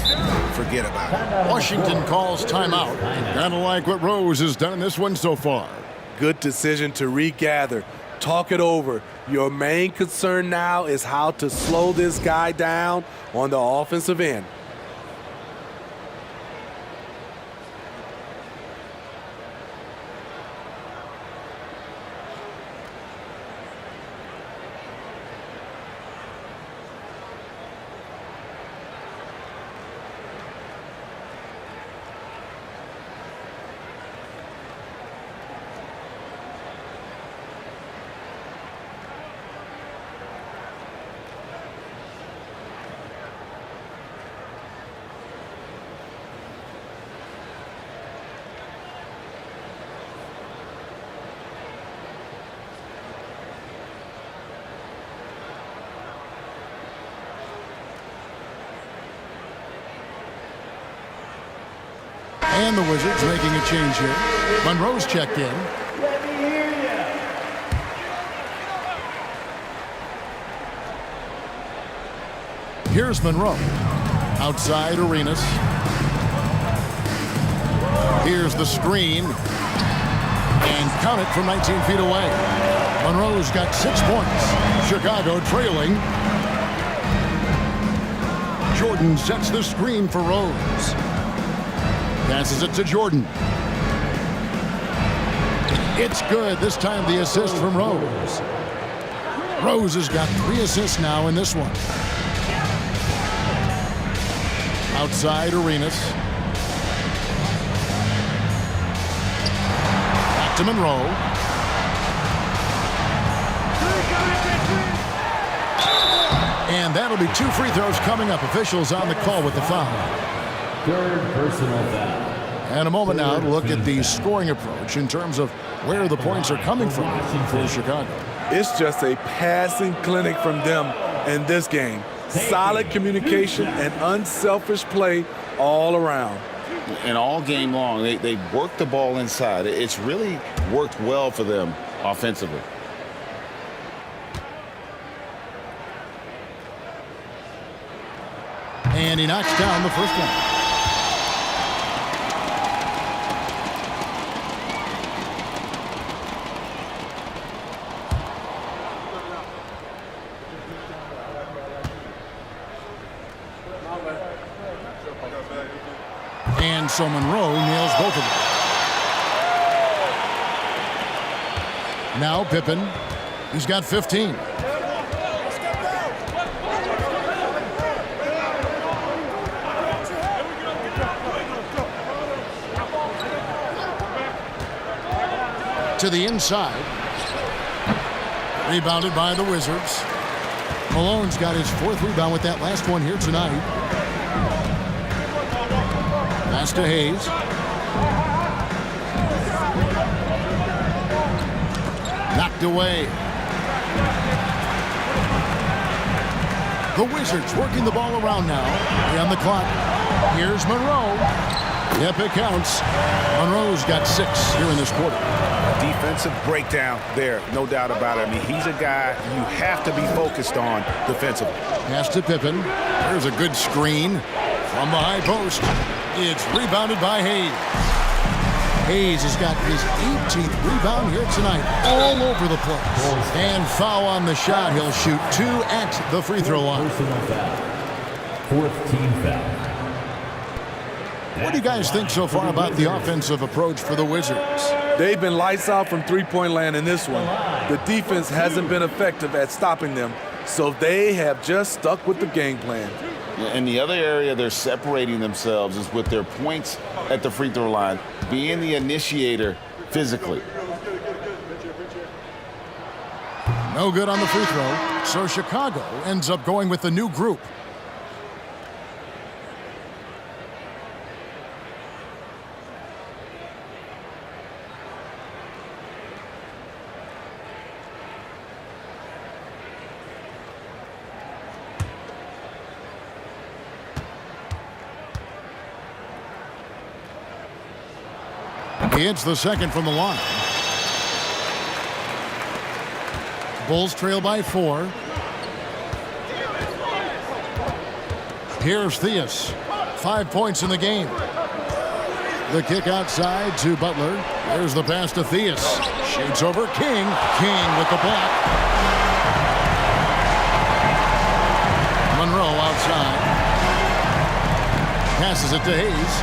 forget about it. Washington calls timeout. Kind of like what Rose has done in this one so far. Good decision to regather. Talk it over. Your main concern now is how to slow this guy down on the offensive end. And the Wizards making a change here. Monroe's checked in. Here's Monroe. Outside Arenas. Here's the screen. And count it from 19 feet away. Monroe's got 6 points. Chicago trailing. Jordan sets the screen for Rose. Passes it to Jordan. It's good. This time the assist from Rose. Rose has got 3 assists now in this one. Outside Arenas. Back to Monroe. And that'll be 2 free throws coming up. Officials on the call with the foul. Third personal foul. And a moment now to look at the scoring approach in terms of where the points are coming from for Chicago. It's just a passing clinic from them in this game. Solid communication and unselfish play all around. And all game long, they work the ball inside. It's really worked well for them offensively. And he knocks down the first one. And so Monroe nails both of them. Now Pippen. He's got 15. To the inside. Rebounded by the Wizards. Malone's got his 4th rebound with that last one here tonight. Pass to Hayes. Knocked away. The Wizards working the ball around now. On the clock. Here's Monroe. Yep, it counts. Monroe's got 6 here in this quarter. Defensive breakdown there, no doubt about it. I mean, he's a guy you have to be focused on defensively. Pass to Pippen. There's a good screen from the high post. It's rebounded by Hayes. Hayes has got his 18th rebound here tonight, all over the place. And foul on the shot. He'll shoot 2 at the free throw line. Personal foul. 4th team foul. What do you guys think so far about the offensive approach for the Wizards? They've been lights out from three-point land in this one. The defense hasn't been effective at stopping them, so they have just stuck with the game plan. And the other area they're separating themselves is with their points at the free throw line, being the initiator physically. No good on the free throw. So Chicago ends up going with the new group. He hits the second from the line. Bulls trail by 4. Here's Theus. 5 points in the game. The kick outside to Butler. There's the pass to Theus. Shoots over King. King with the block. Monroe outside. Passes it to Hayes.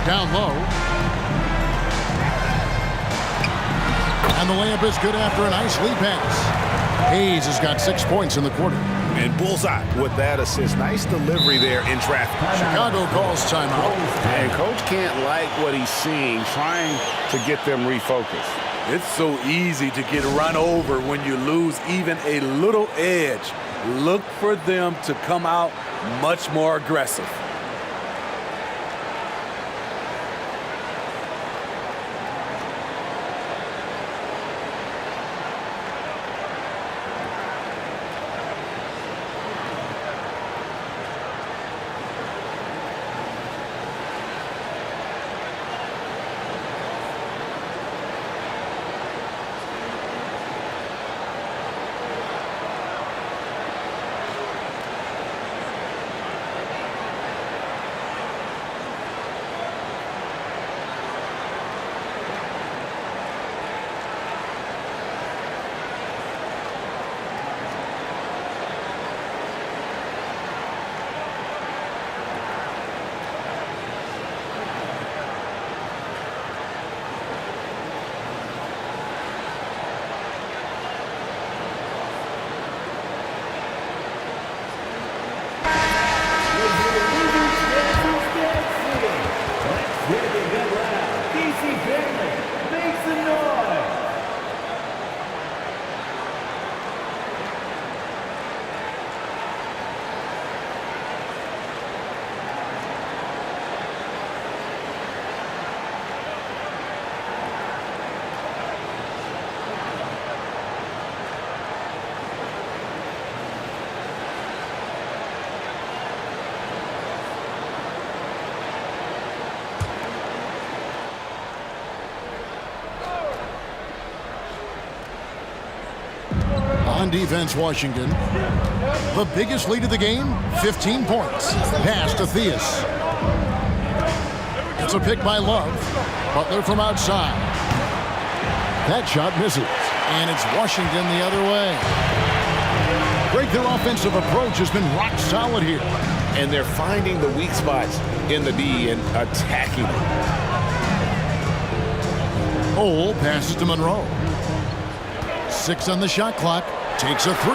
Down low. And the layup is good after a nice lead pass. Hayes has got 6 points in the quarter. And bullseye with that assist. Nice delivery there in traffic. Chicago calls timeout. And coach can't like what he's seeing, trying to get them refocused. It's so easy to get run over when you lose even a little edge. Look for them to come out much more aggressive. On defense, Washington. The biggest lead of the game, 15 points. Pass to Theus. It's a pick by Love. Butler from outside. That shot misses. And it's Washington the other way. Greg, their offensive approach has been rock solid here. And they're finding the weak spots in the D and attacking them. Ole passes to Monroe. 6 on the shot clock. Takes a 3.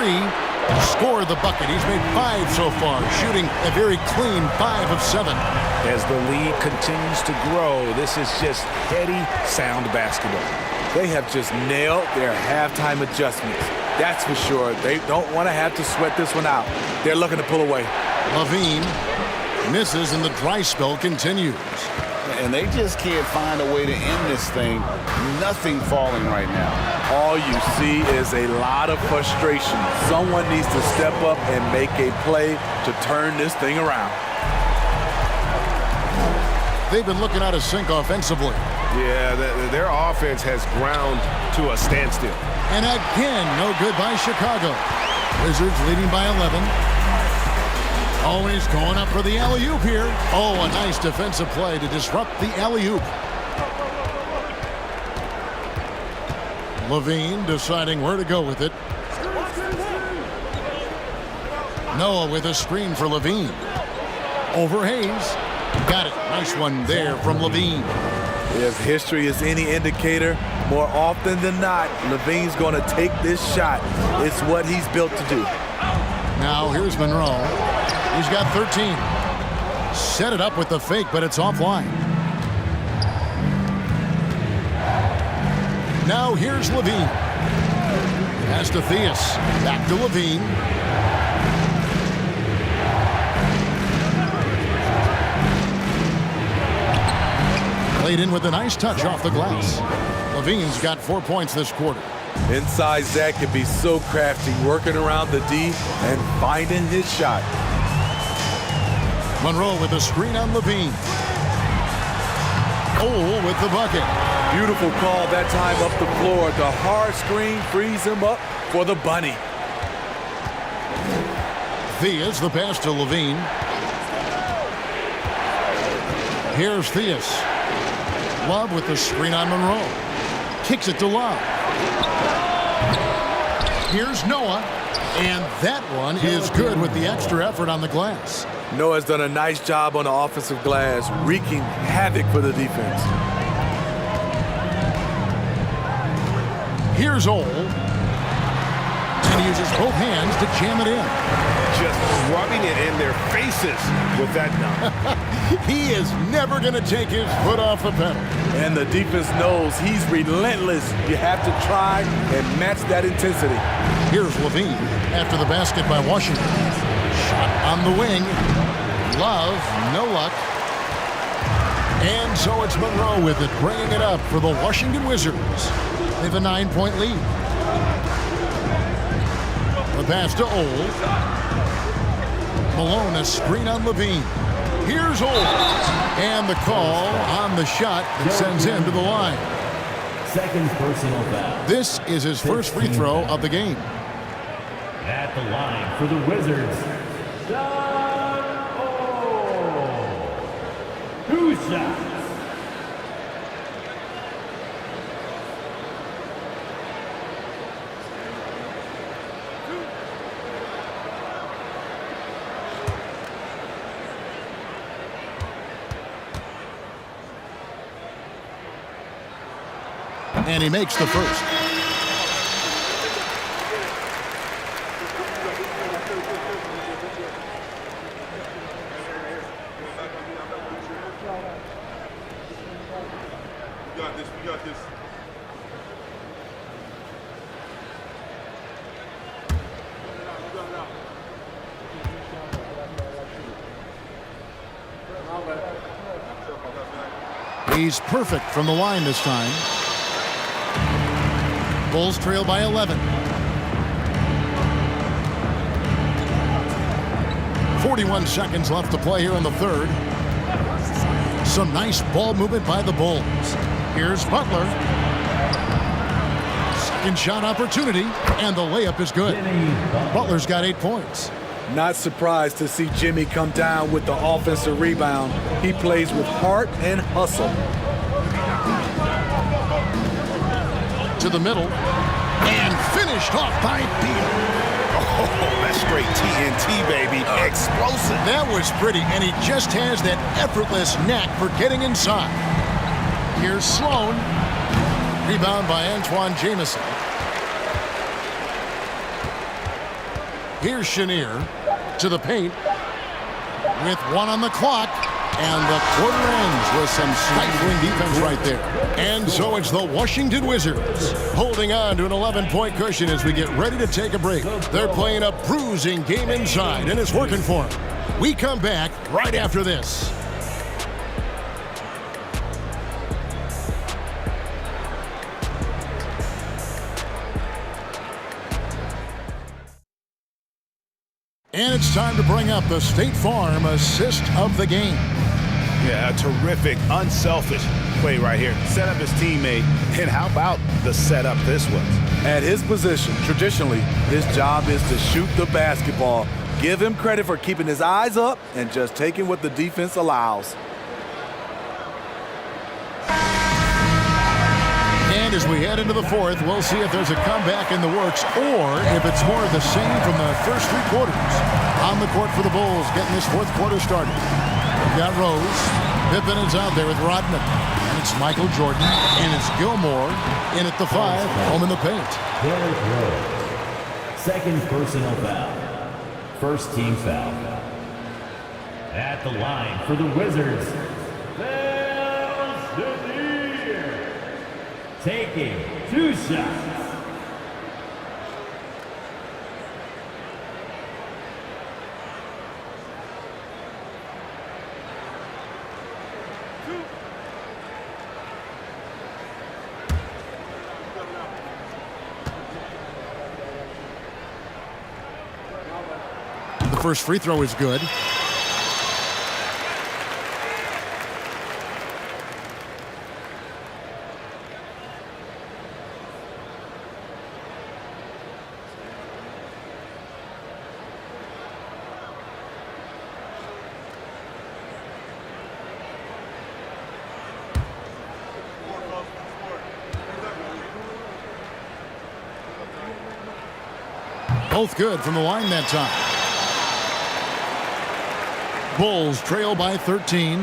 Scored the bucket. He's made 5 so far, shooting a very clean 5 of 7. As the lead continues to grow, this is just heady, sound basketball. They have just nailed their halftime adjustments. That's for sure. They don't want to have to sweat this one out. They're looking to pull away. Levine misses and the dry spell continues. And they just can't find a way to end this thing. Nothing falling right now. All you see is a lot of frustration. Someone needs to step up and make a play to turn this thing around. They've been looking out of sync offensively. Yeah, their offense has ground to a standstill. And again, no good by Chicago. Wizards leading by 11. Oh, he's going up for the alley-oop here. Oh, a nice defensive play to disrupt the alley-oop. Levine deciding where to go with it. Noah with a screen for Levine. Over Hayes. Got it. Nice one there from Levine. If history is any indicator, more often than not, Levine's going to take this shot. It's what he's built to do. Now here's Monroe. He's got 13. Set it up with the fake, but it's offline. Now here's Levine. Pass to Theus. Back to Levine. Played in with a nice touch off the glass. Levine's got 4 points this quarter. Inside Zach can be so crafty, working around the D and finding his shot. Monroe with the screen on Levine. Cole with the bucket. Beautiful call that time up the floor. The hard screen frees him up for the bunny. Theus the pass to Levine. Here's Theus. Love with the screen on Monroe. Kicks it to Love. Here's Noah. And that one is good with the extra effort on the glass. Noah's done a nice job on the offensive glass, wreaking havoc for the defense. Here's Ole. And he uses both hands to jam it in. Just rubbing it in their faces with that dunk. He is never going to take his foot off the pedal. And the defense knows he's relentless. You have to try and match that intensity. Here's Levine after the basket by Washington. Shot on the wing. Love, no luck. And so it's Monroe with it, bringing it up for the Washington Wizards. They have a 9-point lead. The pass to Ole. Malone, a screen on Levine. Here's Ole. And the call on the shot that sends him to the line. Second personal foul. This is his first free throw of the game. At the line for the Wizards, Two shots. And he makes the first. We got this. He's perfect from the line this time. Bulls trail by 11. 41 seconds left to play here in the third. Some nice ball movement by the Bulls. Here's Butler. Second shot opportunity, and the layup is good. Butler's got 8 points. Not surprised to see Jimmy come down with the offensive rebound. He plays with heart and hustle. To the middle, and finished off by Beal. Oh, that's straight TNT, baby. Explosive. That was pretty, and he just has that effortless knack for getting inside. Here's Sloan. Rebound by Antoine Jamison. Here's Chenier to the paint with 1 on the clock. And the quarter ends with some stifling defense right there. And so it's the Washington Wizards holding on to an 11-point cushion as we get ready to take a break. They're playing a bruising game inside, and it's working for them. We come back right after this. And it's time to bring up the State Farm assist of the game. Yeah, a terrific, unselfish play right here. Set up his teammate, and how about the setup this was? At his position, traditionally, his job is to shoot the basketball. Give him credit for keeping his eyes up and just taking what the defense allows. And as we head into the fourth, we'll see if there's a comeback in the works or if it's more of the same from the first 3 quarters. On the court for the Bulls, getting this fourth quarter started. We've got Rose. Pippen is out there with Rodman. And it's Michael Jordan. And it's Gilmore in at the 5, home in the paint. Derrick Rose. Second personal foul. First team foul. At the line for the Wizards, taking 2 shots. The first free throw is good. Both good from the line that time. Bulls trail by 13.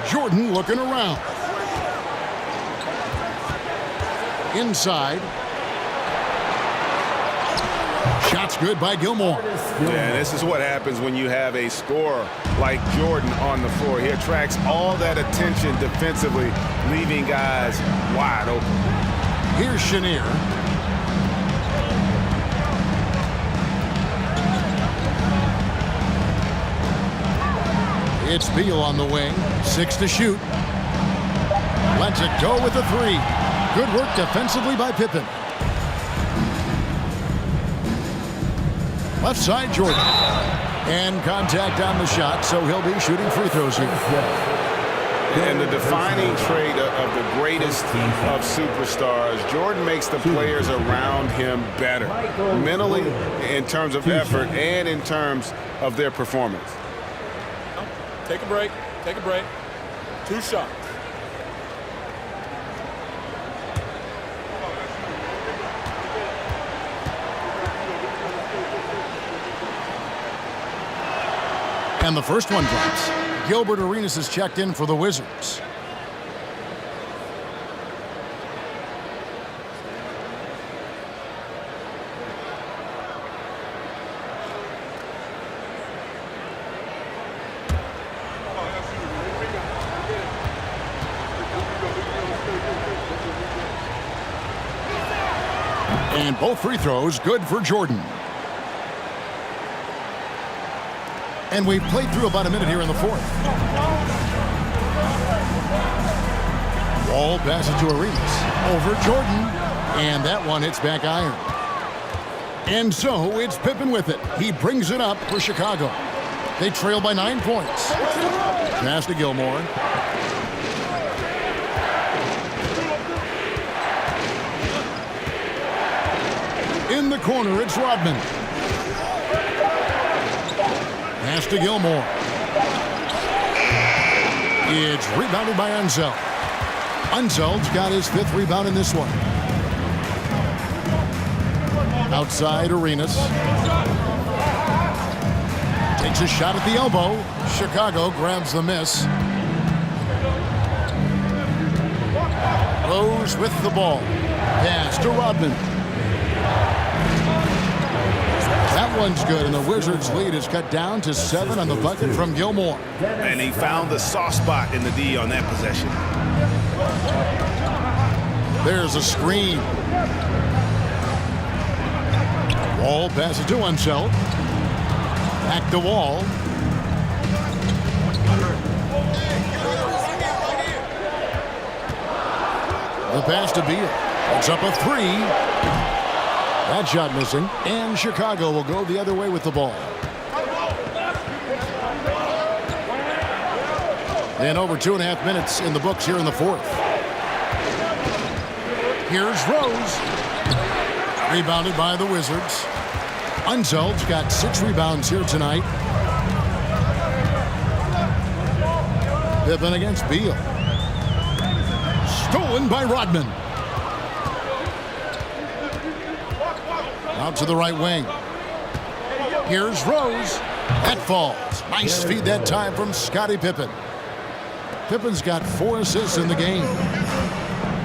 Jordan looking around. Inside. Shots good by Gilmore. Yeah, this is what happens when you have a scorer like Jordan on the floor. He attracts all that attention defensively, leaving guys wide open. Here's Chenier. It's Beal on the wing. 6 to shoot. Lets it go with a 3. Good work defensively by Pippen. Left side, Jordan. And contact on the shot, so he'll be shooting free throws here. And the defining trait of the greatest of superstars, Jordan makes the players around him better, mentally, in terms of effort, and in terms of their performance. Take a break. Take a break. 2 shots. And the first one drops. Gilbert Arenas is checked in for the Wizards. And both free throws good for Jordan. And we've played through about a minute here in the fourth. Wall passes to Arenas. Over Jordan. And that one hits back iron. And so it's Pippen with it. He brings it up for Chicago. They trail by 9 points. Pass to Gilmore. In the corner, it's Rodman. Pass to Gilmore. It's rebounded by Unseld. Unseld's got his 5th rebound in this one. Outside, Arenas. Takes a shot at the elbow. Chicago grabs the miss. Rose with the ball. Pass to Rodman. That one's good, and the Wizards' lead is cut down to 7 on the bucket from Gilmore. And he found the soft spot in the D on that possession. There's a screen. Wall passes to Unseld. Back to Wall. The pass to Beal. It's up a 3. That shot missing, and Chicago will go the other way with the ball. And over 2.5 minutes in the books here in the fourth. Here's Rose. Rebounded by the Wizards. Unseld's got 6 rebounds here tonight. Pippen against Beal. Stolen by Rodman. Out to the right wing. Here's Rose. That falls. Nice feed that time from Scottie Pippen. Pippen's got 4 assists in the game.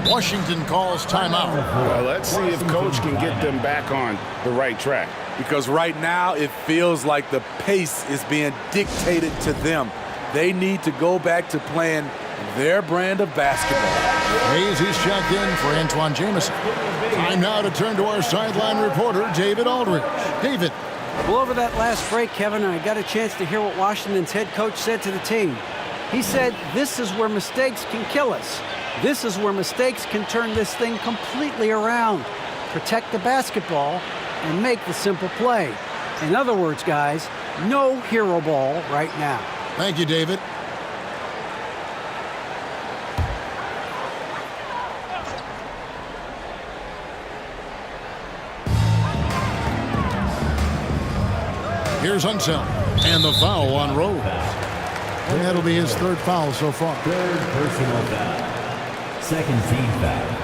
Washington calls timeout. Well, let's see if Coach can get them back on the right track. Because right now it feels like the pace is being dictated to them. They need to go back to playing their brand of basketball. Hayes, he's checked in for Antoine Jamison. Time now to turn to our sideline reporter, David Aldridge. David. Well, over that last break, Kevin, I got a chance to hear what Washington's head coach said to the team. He said, this is where mistakes can kill us. This is where mistakes can turn this thing completely around. Protect the basketball and make the simple play. In other words, guys, no hero ball right now. Thank you, David. Here's Unseld, and the foul on Rose. And that'll be his third foul so far. Third personal foul. Second team foul.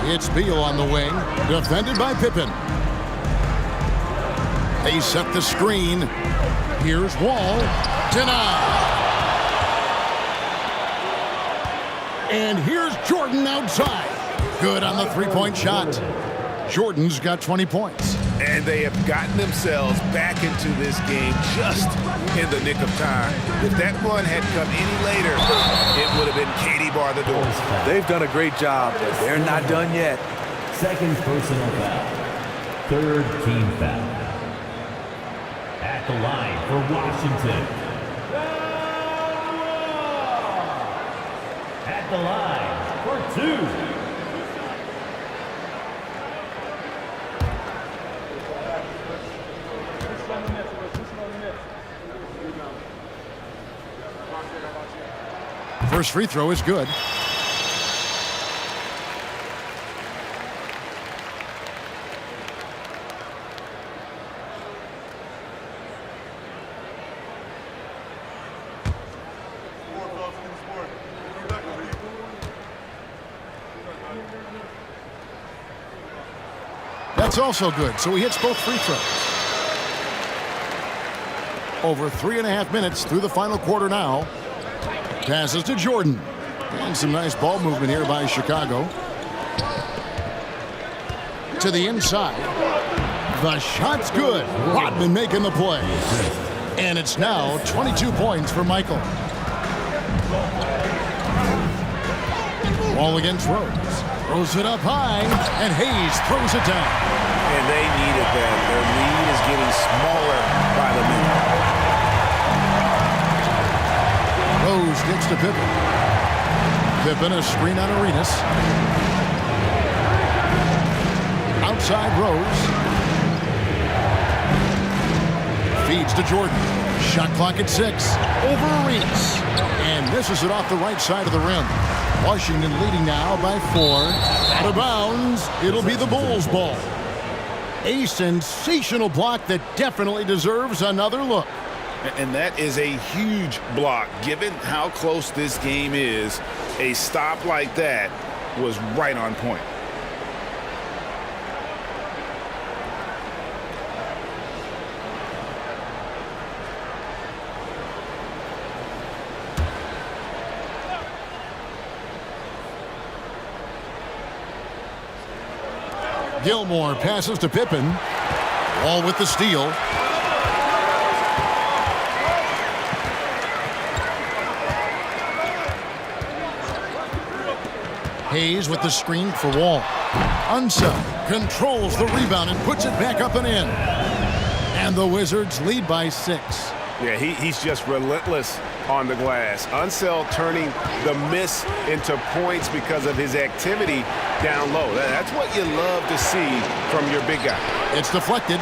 It's Beal on the wing, defended by Pippen. They set the screen. Here's Wall. Denied. And here's Jordan outside. Good on the three-point shot. Jordan's got 20 points. And they have gotten themselves back into this game just in the nick of time. If that run had come any later, it would have been Katie bar the door. They've done a great job, but they're not done yet. Second personal foul. Third team foul. At the line for Washington. At the line for two. First free throw is good. That's also good, so he hits both free throws. Over 3.5 minutes through the final quarter now. Passes to Jordan. And some nice ball movement here by Chicago. To the inside. The shot's good. Rodman making the play. And it's now 22 points for Michael. Wall against Rose. Throws it up high, and Hayes throws it down. And they needed that. Their lead is getting smaller by the minute. Rose gets to Pippen. Pippen a screen on Arenas. Outside Rose. Feeds to Jordan. Shot clock at 6. Over Arenas. And misses it off the right side of the rim. Washington leading now by 4. Out of bounds. It'll be the Bulls' ball. A sensational block that definitely deserves another look. And that is a huge block. Given how close this game is, a stop like that was right on point. Gilmore passes to Pippen. Wall with the steal. Hayes with the screen for Wall. Unseld controls the rebound and puts it back up and in. And the Wizards lead by 6. Yeah, he's just relentless on the glass. Unseld turning the miss into points because of his activity down low. That's what you love to see from your big guy. It's deflected.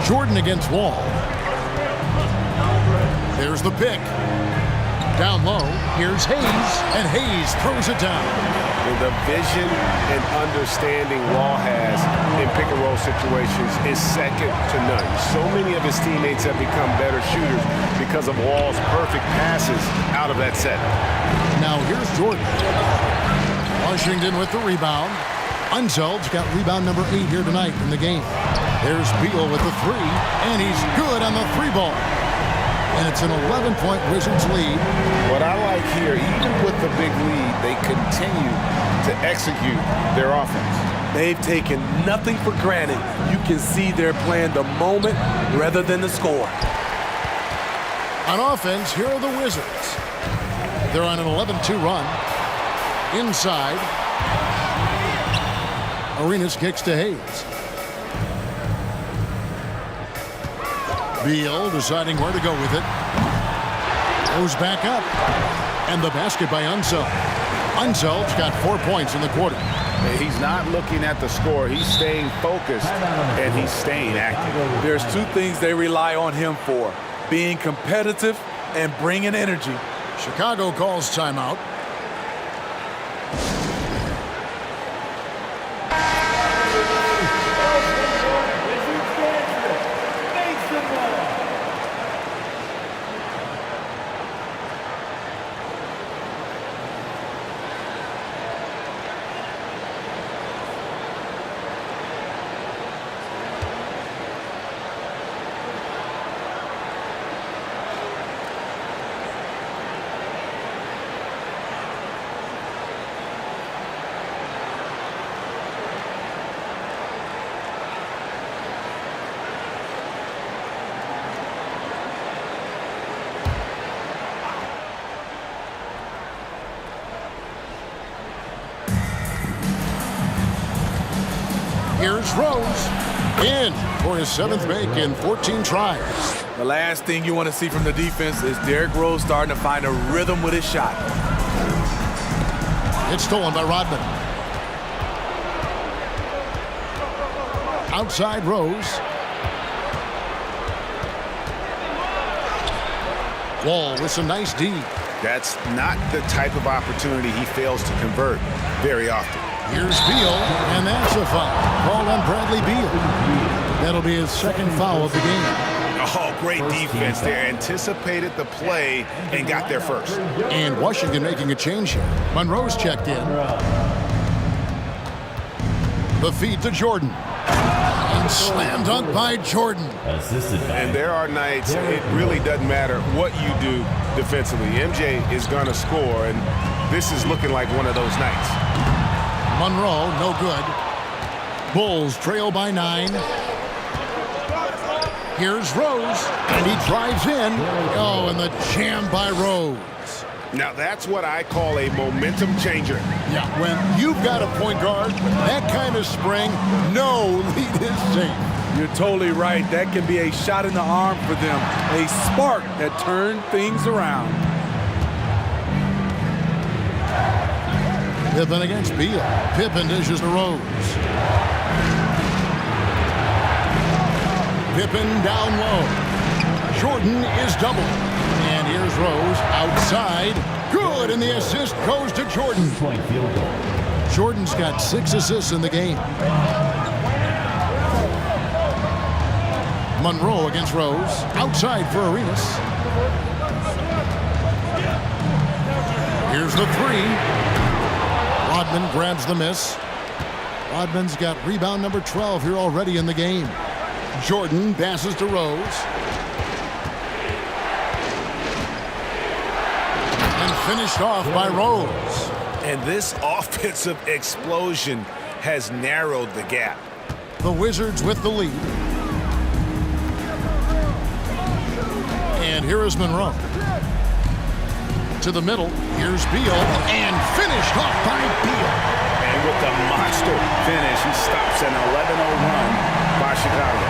Jordan against Wall. There's the pick. Down low, here's Hayes, and Hayes throws it down. The vision and understanding Wall has in pick-and-roll situations is second to none. So many of his teammates have become better shooters because of Wall's perfect passes out of that set. Now here's Jordan. Washington with the rebound. Unseld's got rebound number 8 here tonight in the game. There's Beal with the 3, and he's good on the 3 ball. And it's an 11-point Wizards lead. What I like here, even with the big lead, they continue to execute their offense. They've taken nothing for granted. You can see they're playing the moment rather than the score. On offense, here are the Wizards. They're on an 11-2 run. Inside. Arenas kicks to Hayes. Beal deciding where to go with it. Goes back up. And the basket by Unseld. Unseld's got 4 points in the quarter. He's not looking at the score. He's staying focused, and he's staying active. There's two things they rely on him for: being competitive and bringing energy. Chicago calls timeout. Here's Rose. In for his 7th make in 14 tries. The last thing you want to see from the defense is Derrick Rose starting to find a rhythm with his shot. It's stolen by Rodman. Outside Rose. Wall with some nice D. That's not the type of opportunity he fails to convert very often. Here's Beal, and that's a foul. Called on Bradley Beal. That'll be his 2nd foul of the game. Oh, great defense there. Anticipated the play and got there first. And Washington making a change here. Monroe's checked in. The feed to Jordan. And slam dunk by Jordan. And there are nights it really doesn't matter what you do defensively. MJ is going to score, and this is looking like one of those nights. Monroe, no good. Bulls trail by 9. Here's Rose, and he drives in. Oh, and the jam by Rose. Now, that's what I call a momentum changer. Yeah, when you've got a point guard, that kind of spring, no lead is safe. You're totally right. That can be a shot in the arm for them, a spark that turned things around. Pippen against Beal. Pippen dishes to Rose. Pippen down low. Jordan is doubled. And here's Rose outside. Good, and the assist goes to Jordan. Jordan's got 6 assists in the game. Monroe against Rose. Outside for Arenas. Here's the 3. Rodman grabs the miss. Rodman's got rebound number 12 here already in the game. Jordan passes to Rose. And finished off by Rose. And this offensive explosion has narrowed the gap. The Wizards with the lead. And here is Monroe. To the middle, here's Beal, and finished off by Beal. And with the monster finish, he stops an 11-0 run by Chicago.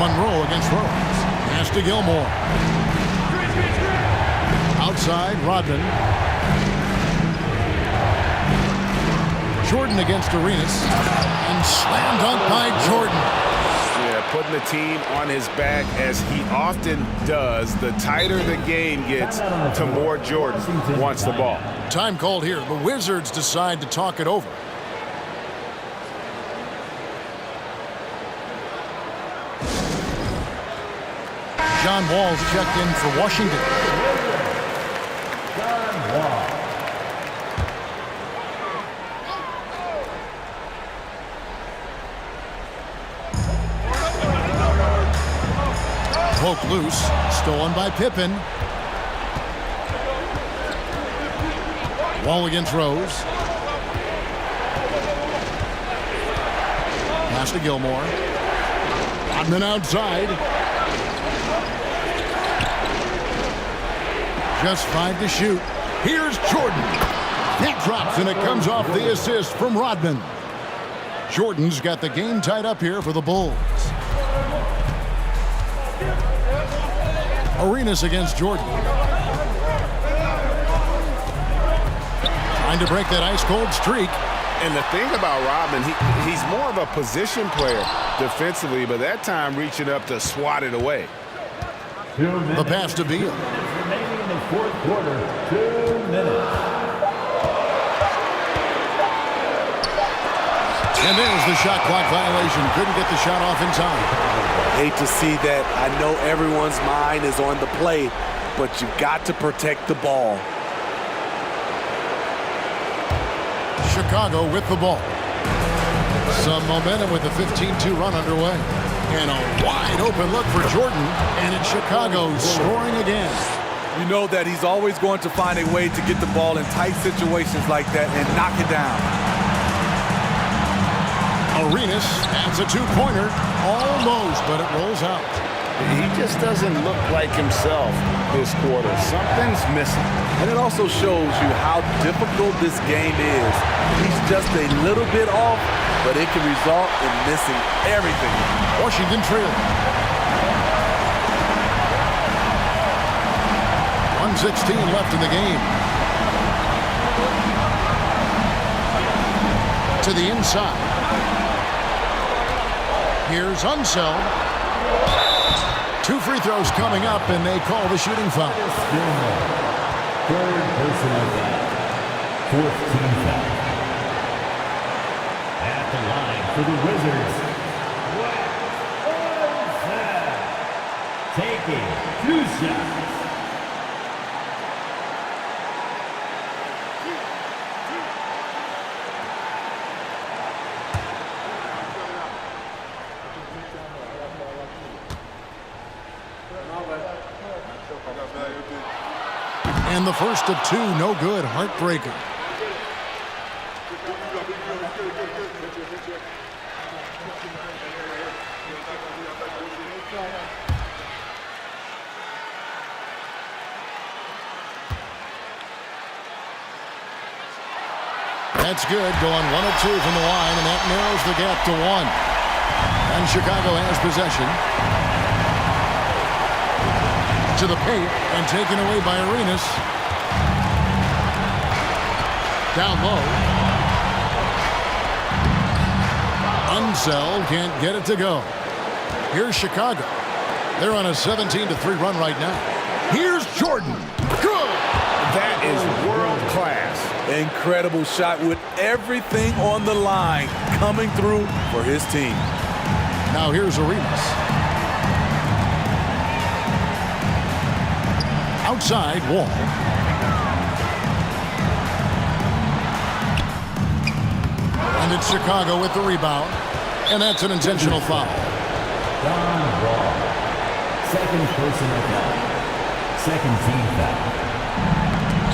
Monroe against Rose. Pass to Gilmore. Outside, Rodman. Jordan against Arenas. And slam dunk by Jordan. Putting the team on his back as he often does. The tighter the game gets, the more Jordan wants the ball. Time called here. The Wizards decide to talk it over. John Wall's checked in for Washington. John Wall. Poked loose. Stolen by Pippen. Wall against Rose. Pass to Gilmore. Rodman outside. Just 5 to shoot. Here's Jordan. That drops, and it comes off the assist from Rodman. Jordan's got the game tied up here for the Bulls. Arenas against Jordan. Trying to break that ice-cold streak. And the thing about Rodman, he's more of a position player defensively, but that time reaching up to swat it away. The pass to Beal. Remaining in the fourth quarter, 2 minutes. And there's the shot clock violation. Couldn't get the shot off in time. Hate to see that. I know everyone's mind is on the play, but you got to protect the ball. Chicago with the ball. Some momentum with the 15-2 run underway. And a wide open look for Jordan. And it's Chicago scoring again. You know that he's always going to find a way to get the ball in tight situations like that and knock it down. Arenas adds a two-pointer. Almost, but it rolls out. He just doesn't look like himself this quarter. Something's missing. And it also shows you how difficult this game is. He's just a little bit off, but it can result in missing everything. Washington trailing. 1:16 left in the game. To the inside. Here's Unseld. 2 free throws coming up, and they call the shooting foul. Third personal foul. 4th team foul. At the line for the Wizards, taking 2 shots. And the first of 2, no good. Heartbreaker. That's good. Going 1 of 2 from the line, and that narrows the gap to 1. And Chicago has possession. To the paint and taken away by Arenas. Down low. Unseld can't get it to go. Here's Chicago. They're on a 17-3 run right now. Here's Jordan. Good. That is world class. Incredible shot with everything on the line coming through for his team. Now here's Arenas. Outside, Wall. And it's Chicago with the rebound. And that's an intentional foul. Don Wall. Second personal foul. Second team foul.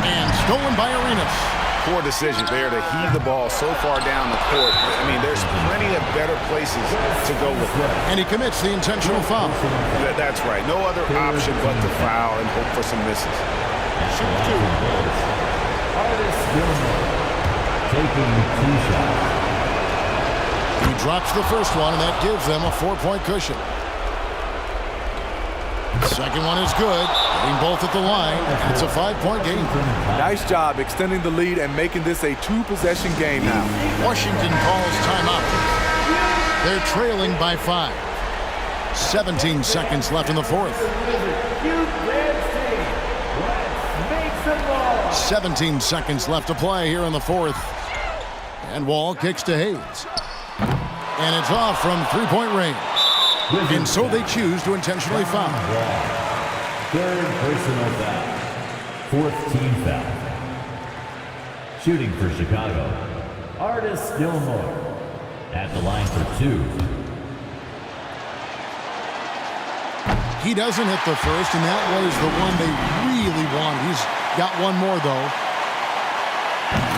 And stolen by Arenas. Poor decision there to heave the ball so far down the court. I mean, there's plenty of better places to go with it. And he commits the intentional foul. That's right. No other option but to foul and hope for some misses. Shoot 2. Artis Gilmore. Taking 2 shots. He drops the first one, and that gives them a 4-point cushion. Second one is good. Getting both at the line. It's a 5-point game. Nice job extending the lead and making this a 2-possession game now. Washington calls timeout. They're trailing by 5. 17 seconds left in the fourth. 17 seconds left to play here in the fourth. And Wall kicks to Hayes. And it's off from 3-point range. And so they choose to intentionally foul. Third personal foul. 4th team foul. Shooting for Chicago, Artis Gilmore. At the line for 2. He doesn't hit the first, and that was the one they really wanted. He's got one more, though.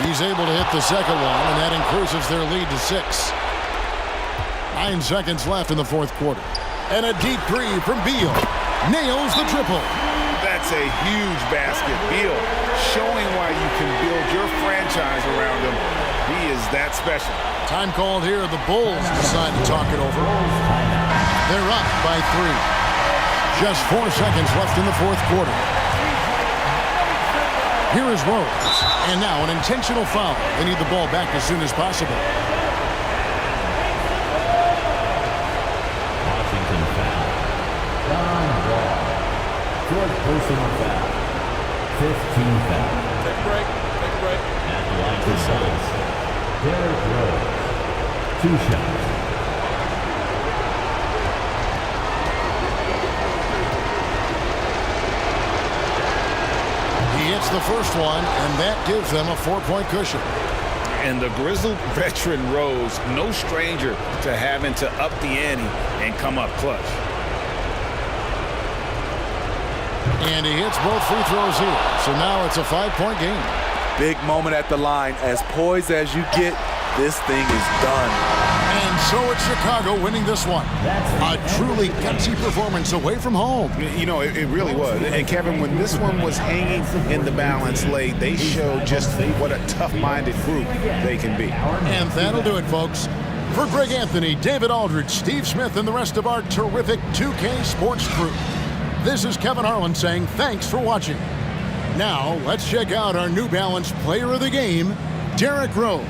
He's able to hit the second one, and that increases their lead to 6. 9 seconds left in the fourth quarter. And a deep three from Beal. Nails the triple. That's a huge basket. Beal showing why you can build your franchise around him. He is that special. Time called here. The Bulls decide to talk it over. They're up by 3. Just 4 seconds left in the fourth quarter. Here is Rose. And now an intentional foul. They need the ball back as soon as possible. Washington foul. Don Wall. Fourth personal foul. 15 foul. Take a break. Take a break. At the line for shots. Derrick Rose. 2 shots. He hits the first one, and that gives them a 4-point cushion. And the grizzled veteran Rose, no stranger to having to up the ante and come up clutch. And he hits both free throws here. So now it's a 5-point game. Big moment at the line. As poised as you get, this thing is done. And so it's Chicago winning this one. A truly gutsy performance away from home. You know, it really was. And Kevin, when this one was hanging in the balance late, they showed just what a tough-minded group they can be. And that'll do it, folks. For Greg Anthony, David Aldridge, Steve Smith, and the rest of our terrific 2K Sports crew, this is Kevin Harlan saying thanks for watching. Now, let's check out our New Balance player of the game, Derrick Rose.